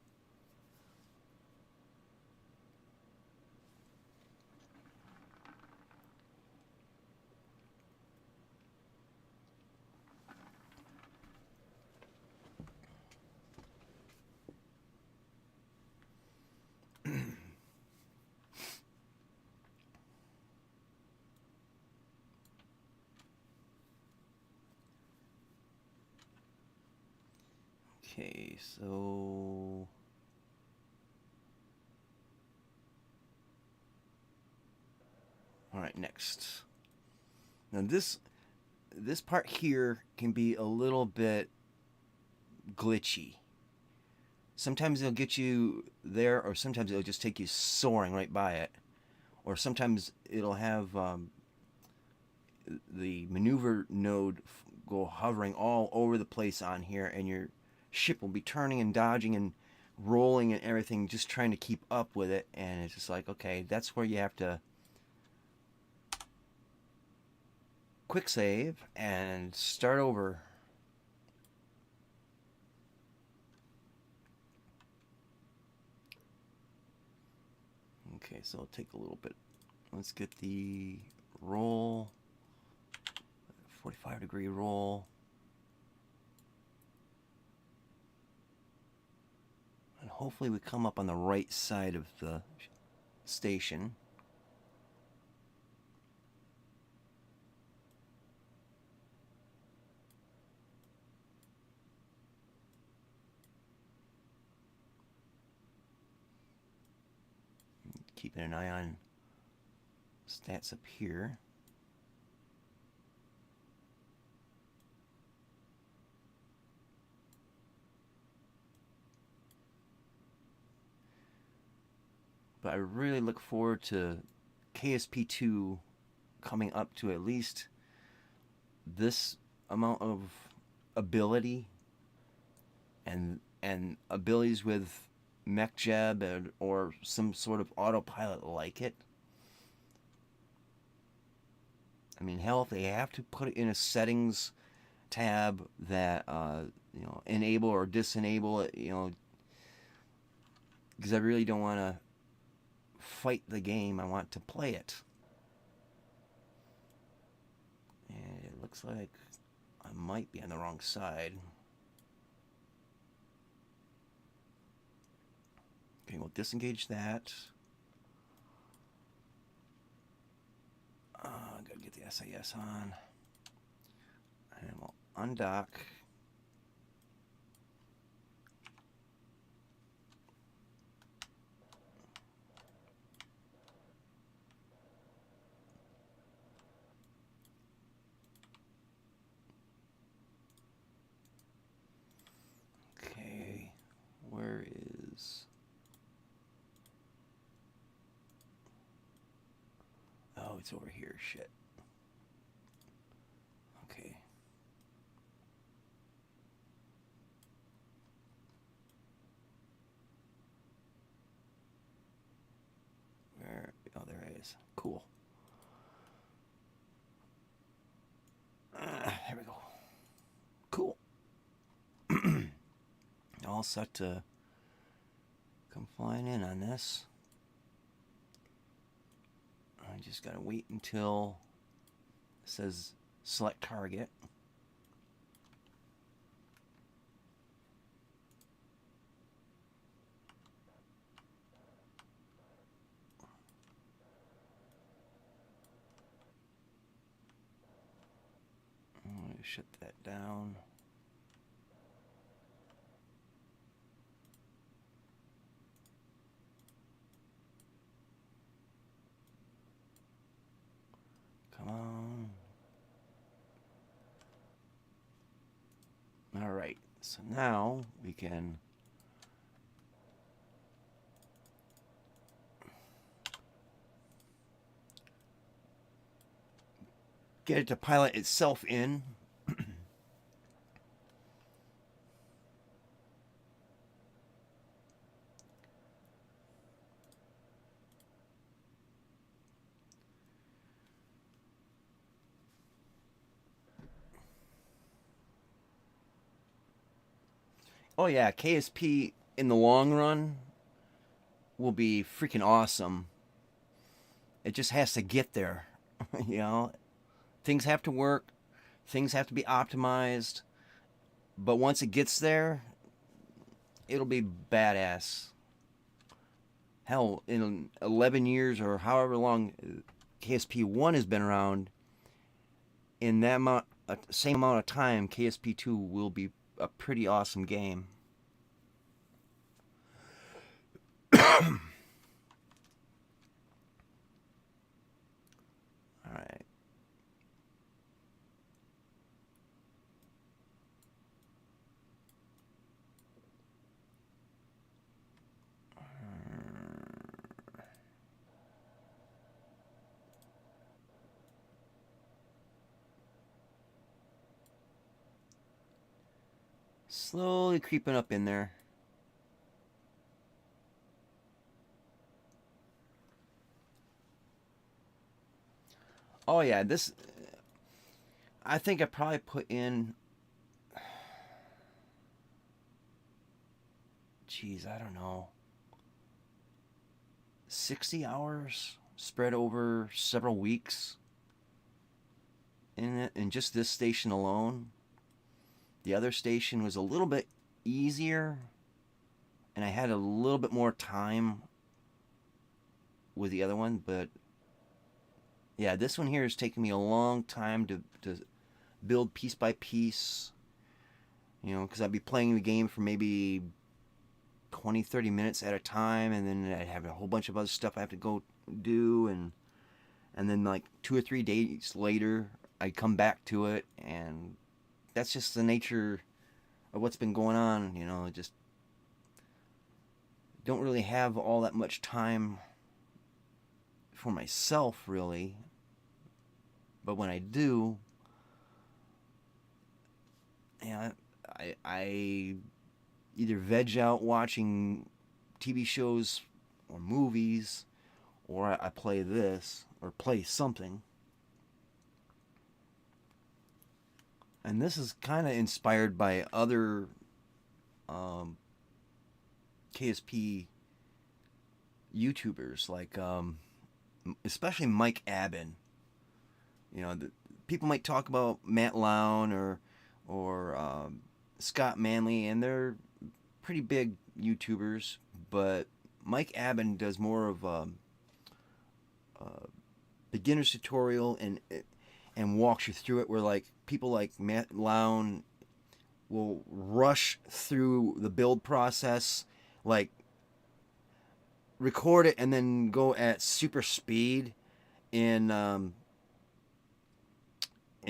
Okay, so all right, next. Now this part here can be a little bit glitchy. Sometimes it'll get you there, or sometimes it'll just take you soaring right by it, or sometimes it'll have the maneuver node go hovering all over the place on here, and your ship will be turning and dodging and rolling and everything, just trying to keep up with it. And it's just like, okay, that's where you have to quick save and start over. Okay, so it'll take a little bit. Let's get the roll, 45-degree roll. And hopefully we come up on the right side of the station. Keeping an eye on stats up here. But I really look forward to KSP2 coming up to at least this amount of ability and abilities with MechJeb or some sort of autopilot like it. I mean, hell, if they have to put it in a settings tab that enable or disable it, because I really don't want to fight the game. I want to play it. And it looks like I might be on the wrong side. Okay, we'll disengage that. Gotta get the SIS on. And we'll undock. Okay, where is... Oh, it's over here. Shit. Okay. Where? Oh, there it is. Cool. There we go. Cool. All set to come flying in on this. I just gotta wait until it says select target. I'm gonna shut that down. Come on. All right, so now we can get it to pilot itself in. Oh yeah, KSP in the long run will be freaking awesome. It just has to get there. Things have to work, things have to be optimized, but once it gets there, it'll be badass. Hell, in 11 years or however long KSP1 has been around, in that same amount of time, KSP2 will be a pretty awesome game. Alright. Slowly creeping up in there. Oh yeah, this, I think I probably put in, geez, I don't know, 60 hours spread over several weeks in it, in just this station alone. The other station was a little bit easier, and I had a little bit more time with the other one, but yeah, this one here is taking me a long time to build piece by piece, you know, because I'd be playing the game for maybe 20-30 minutes at a time, and then I'd have a whole bunch of other stuff I have to go do, and then like 2 or 3 days later I'd come back to it, and that's just the nature of what's been going on, you know. Just don't really have all that much time for myself, really. But when I do, yeah, I either veg out watching TV shows or movies, or I play this, or play something. And this is kind of inspired by other KSP YouTubers, like especially Mike Abbin. You know, people might talk about Matt Lown or Scott Manley, and they're pretty big YouTubers, but Mike Abbin does more of beginner's tutorial and walks you through it, where like people like Matt Lown will rush through the build process, like record it and then go at super speed in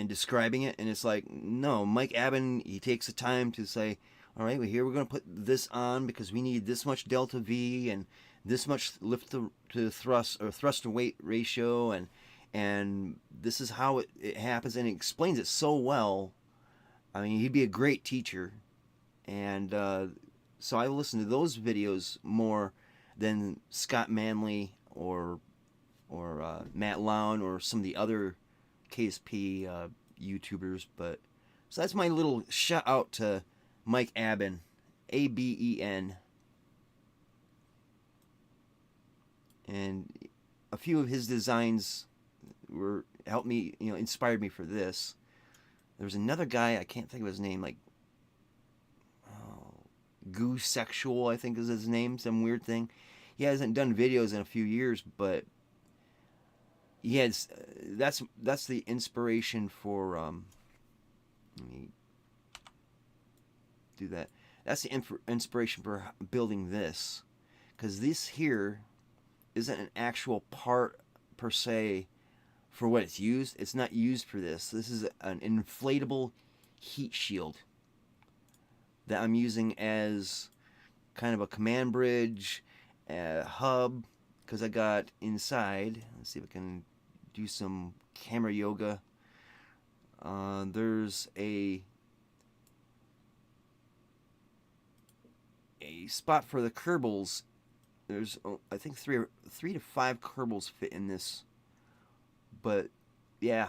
describing it. And it's like, no, Mike Abbin, he takes the time to say, all right, well, here we're going to put this on because we need this much delta V and this much lift to thrust, or thrust to weight ratio, and this is how it happens, and he explains it so well. I mean, he'd be a great teacher. And so I listen to those videos more than Scott Manley or Matt Lown or some of the other KSP YouTubers. But so that's my little shout out to Mike Abbin, Aben, and a few of his designs were helped me, you know, inspired me for this. There was another guy, I can't think of his name, like Goose Sexual, I think is his name, some weird thing. He hasn't done videos in a few years, but he has. That's the inspiration for. Let me do that. That's the inspiration for building this, because this here isn't an actual part per se for what it's used. It's not used for this. This is an inflatable heat shield that I'm using as kind of a command bridge, hub, because I got inside. Let's see if I can do some camera yoga. There's a spot for the Kerbals. There's, I think, three to five Kerbals fit in this. But yeah,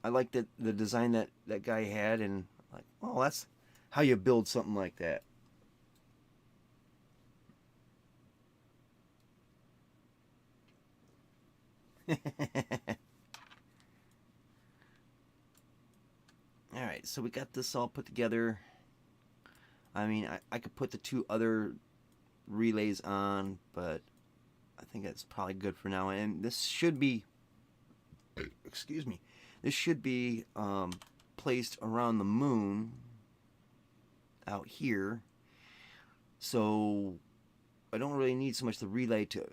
I like the design that guy had, and like, oh, that's how you build something like that. Alright, so we got this all put together. I mean, I could put the two other relays on, but I think that's probably good for now. And this should be, excuse me, this should be placed around the moon out here. So I don't really need so much the relay to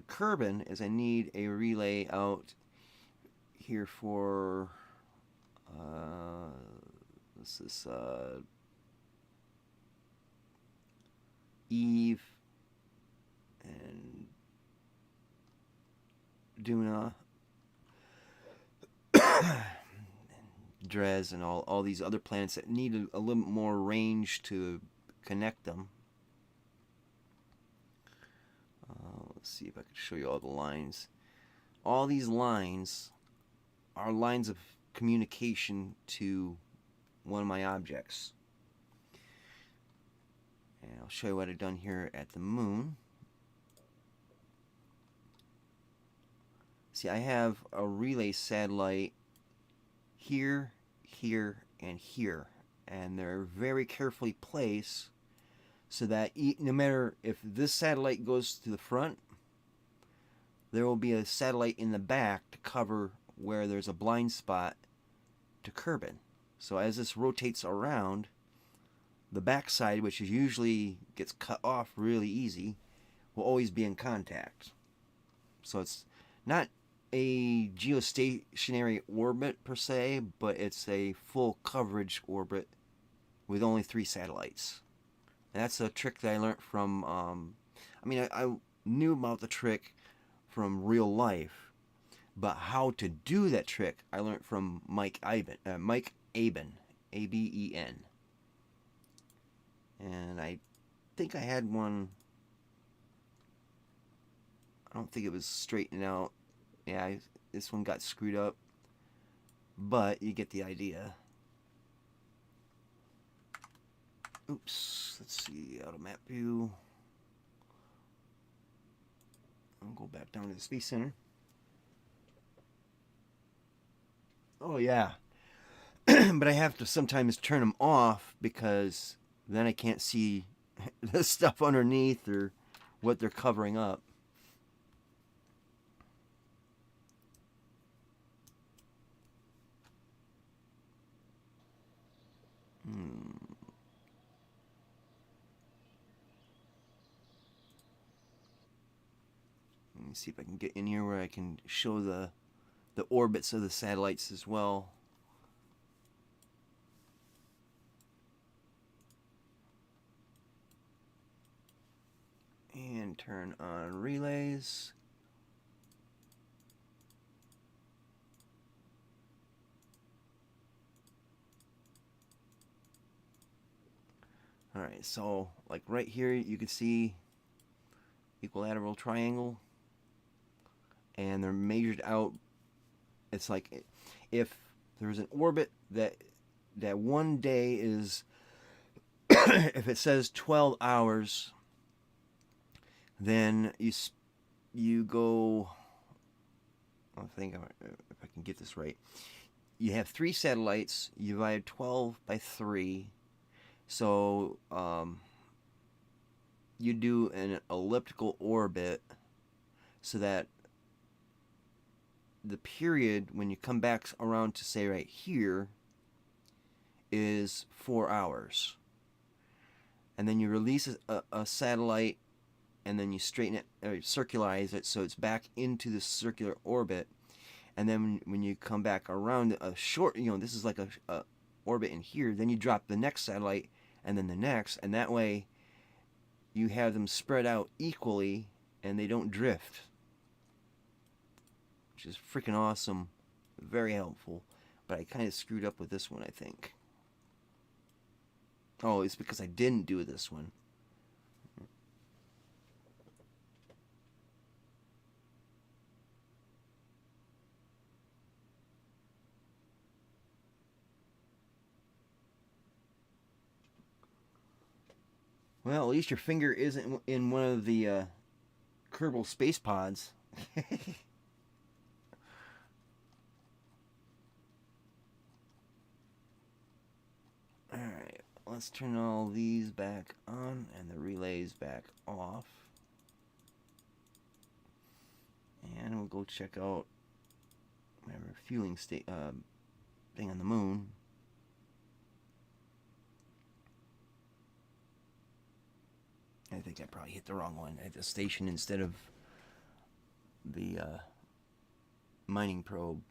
Kerbal as I need a relay out here for this is Eve and Duna, Drez, and all these other planets that need a little more range to connect them. Let's see if I can show you all the lines. All these lines are lines of communication to one of my objects. And I'll show you what I've done here at the moon. See, I have a relay satellite here, here, and here. And they're very carefully placed so that no matter if this satellite goes to the front, there will be a satellite in the back to cover where there's a blind spot to Kerbal. So as this rotates around, the backside, which is usually gets cut off really easy, will always be in contact. So it's not a geostationary orbit per se, but it's a full coverage orbit with only 3 satellites. And that's a trick that I learned from, I knew about the trick from real life, but how to do that trick I learned from Mike Aben, A-B-E-N. And I think I had one, I don't think it was straightened out. Yeah, this one got screwed up, but you get the idea. Oops, let's see, out of map view. I'll go back down to the Space Center. Oh yeah, but I have to sometimes turn them off because then I can't see the stuff underneath or what they're covering up. Let me see if I can get in here where I can show the orbits of the satellites as well. And turn on relays. Alright, so like right here you can see equilateral triangle, and they're measured out. It's like if there's an orbit that one day is if it says 12 hours, then you go, I think if I can get this right, you have 3 satellites, you divide 12 by 3, so you do an elliptical orbit so that the period when you come back around to say right here is 4 hours. And then you release a satellite, and then you straighten it or circularize it so it's back into the circular orbit. And then when you come back around a short, this is like a orbit in here, then you drop the next satellite and then the next, and that way you have them spread out equally and they don't drift, which is freaking awesome, very helpful. But I kind of screwed up with this one, I think. Oh, it's because I didn't do this one. Well, at least your finger isn't in one of the Kerbal space pods. Alright, let's turn all these back on and the relays back off. And we'll go check out my refueling thing on the moon. I think I probably hit the wrong one. I hit the station instead of the mining probe.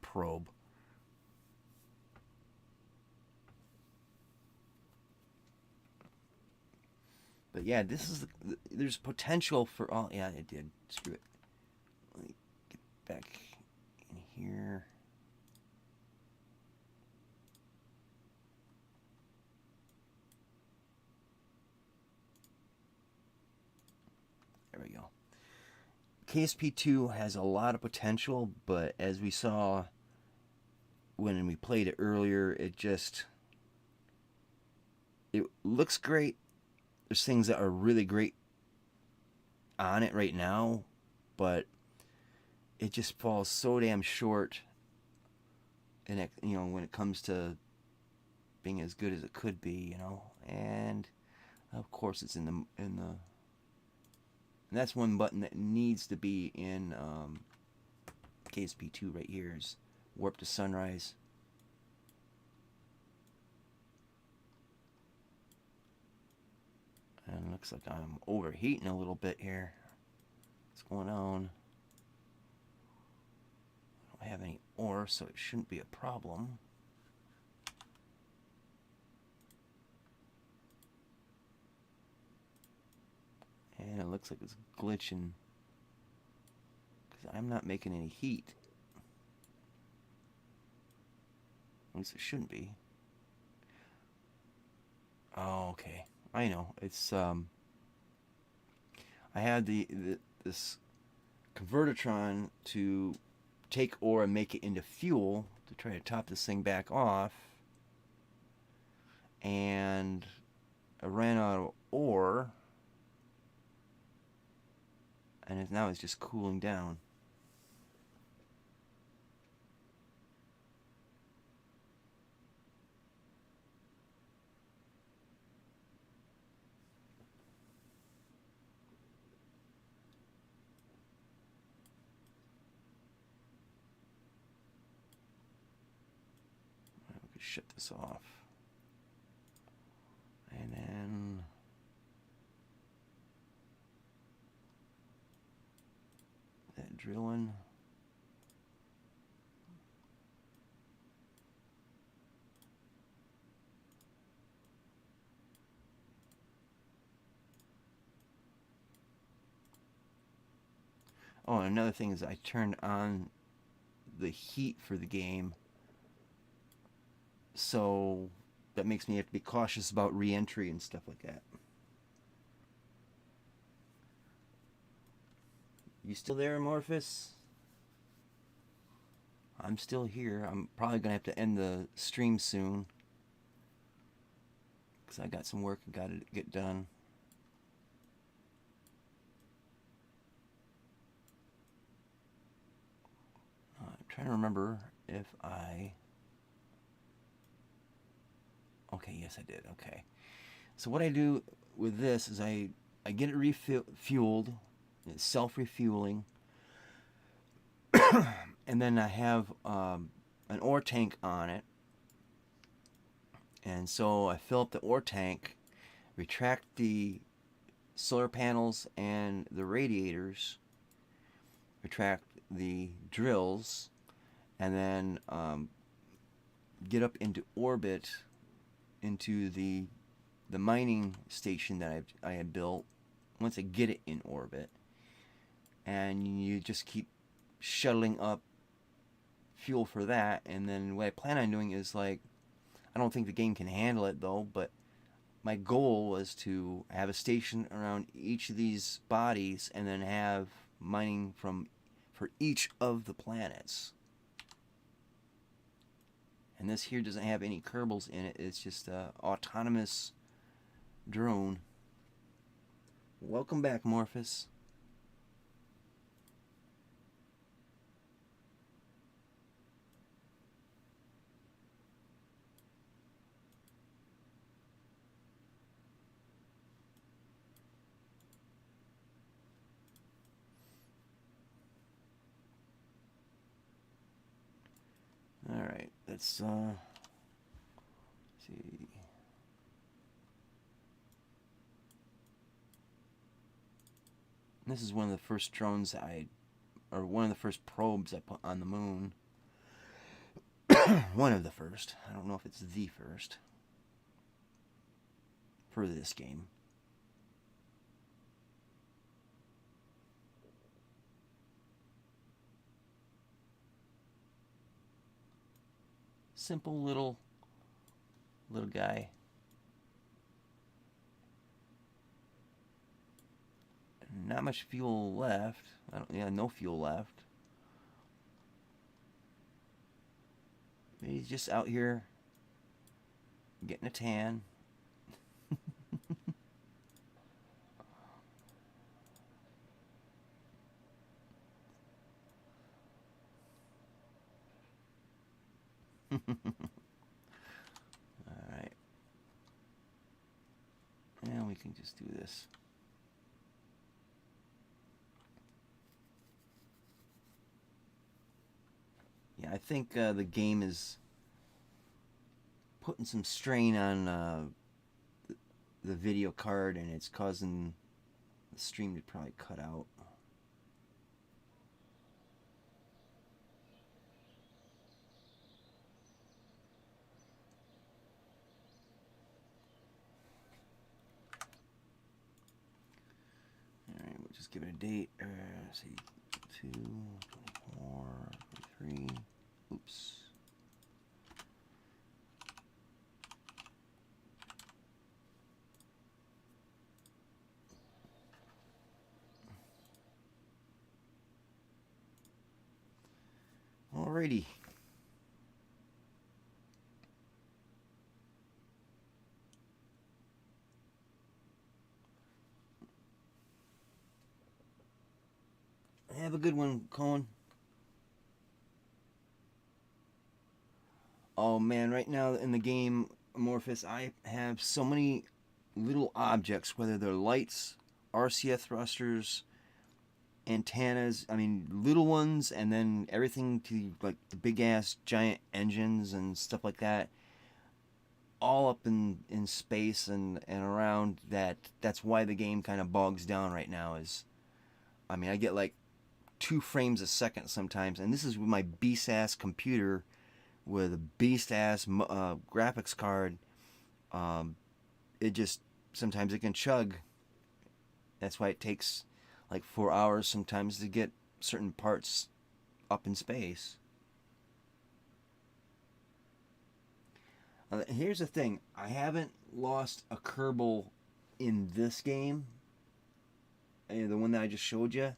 Probe. But yeah, this is there's potential for all. Yeah, it did. Screw it. Let me get back in here. There we go. KSP2 has a lot of potential, but as we saw when we played it earlier, it looks great. There's things that are really great on it right now, but it just falls so damn short. And it, when it comes to being as good as it could be, and of course it's in the and that's one button that needs to be in KSP2 right here is warp to sunrise. And it looks like I'm overheating a little bit here. What's going on? I don't have any ore, so it shouldn't be a problem. And it looks like it's glitching because I'm not making any heat. At least it shouldn't be. Oh, okay. I know. It's I had this convertitron to take ore and make it into fuel to try to top this thing back off, and I ran out of ore, and now it's just cooling down. We could shut this off, and then that drilling. Oh, and another thing is I turned on the heat for the game, so that makes me have to be cautious about re-entry and stuff like that. You still there, Amorphous? I'm still here. I'm probably gonna have to end the stream soon because I got some work I gotta get done. I'm trying to remember if I... Okay, yes I did. Okay. So what I do with this is I get it refueled. It's self-refueling. And then I have an ore tank on it. And so I fill up the ore tank, retract the solar panels and the radiators, retract the drills, and then get up into orbit into the mining station that I had built. Once I get it in orbit, and you just keep shuttling up fuel for that. And then what I plan on doing is, like, I don't think the game can handle it though, but my goal was to have a station around each of these bodies and then have mining for each of the planets. And this here doesn't have any Kerbals in it. It's just an autonomous drone. Welcome back, Morphus. Alright, let's see. This is one of the first drones or one of the first probes I put on the moon. One of the first. I don't know if it's the first for this game. Simple little guy. Not much fuel left. No fuel left. He's just out here getting a tan. Alright. And we can just do this. Yeah, I think the game is putting some strain on the video card, and it's causing the stream to probably cut out. Alright, we'll just give it a date. Let's see, 2, 24, 23. Oops. Alrighty. Have a good one, Cohen. Oh man, right now in the game, Amorphous, I have so many little objects, whether they're lights, RCF thrusters, antennas, I mean little ones, and then everything to like the big ass giant engines and stuff like that, all up in space and around that. That's why the game kind of bogs down right now. Is, I mean, I get like 2 frames a second sometimes, and this is with my beast ass computer with a beast ass graphics card. It just, sometimes it can chug. That's why it takes like 4 hours sometimes to get certain parts up in space. Here's the thing, I haven't lost a Kerbal in this game, the one that I just showed you.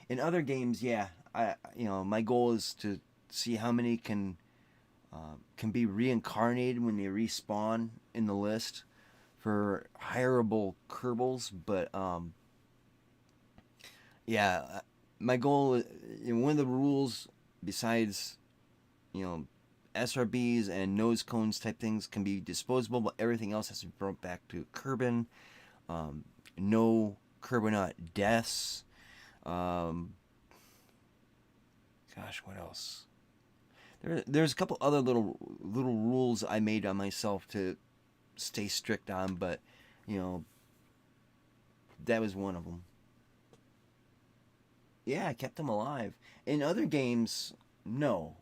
In other games, yeah, my goal is to see how many can be reincarnated when they respawn in the list for hireable Kerbals. But yeah, my goal, one of the rules besides, SRBs and nose cones type things can be disposable, but everything else has to be brought back to Kerbin. No Kerbonaut deaths. Gosh, what else? There's a couple other little rules I made on myself to stay strict on, but that was one of them. Yeah, I kept them alive. In other games, no.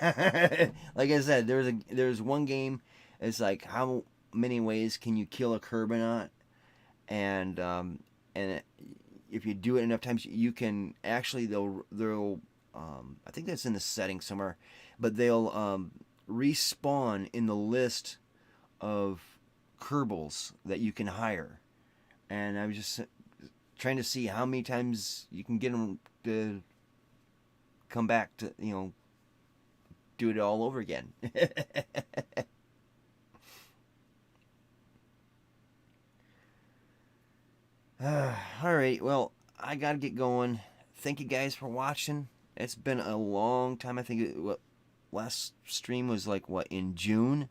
Like I said, there's one game. It's like, how many ways can you kill a Kerbonaut, and if you do it enough times, you can actually they'll I think that's in the settings somewhere, but they'll respawn in the list of Kerbals that you can hire, and I was just trying to see how many times you can get them to come back to do it all over again. Alright, well, I gotta get going. Thank you guys for watching. It's been a long time. I think last stream was like in June,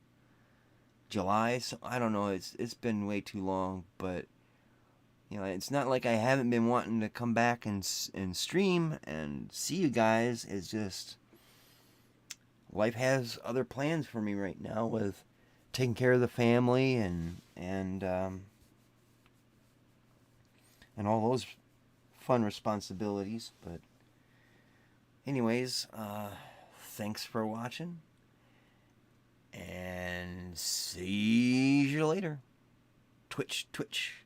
July. So I don't know. It's been way too long. But it's not like I haven't been wanting to come back and stream and see you guys. It's just life has other plans for me right now with taking care of the family and all those fun responsibilities. But anyways, thanks for watching. And see you later. Twitch.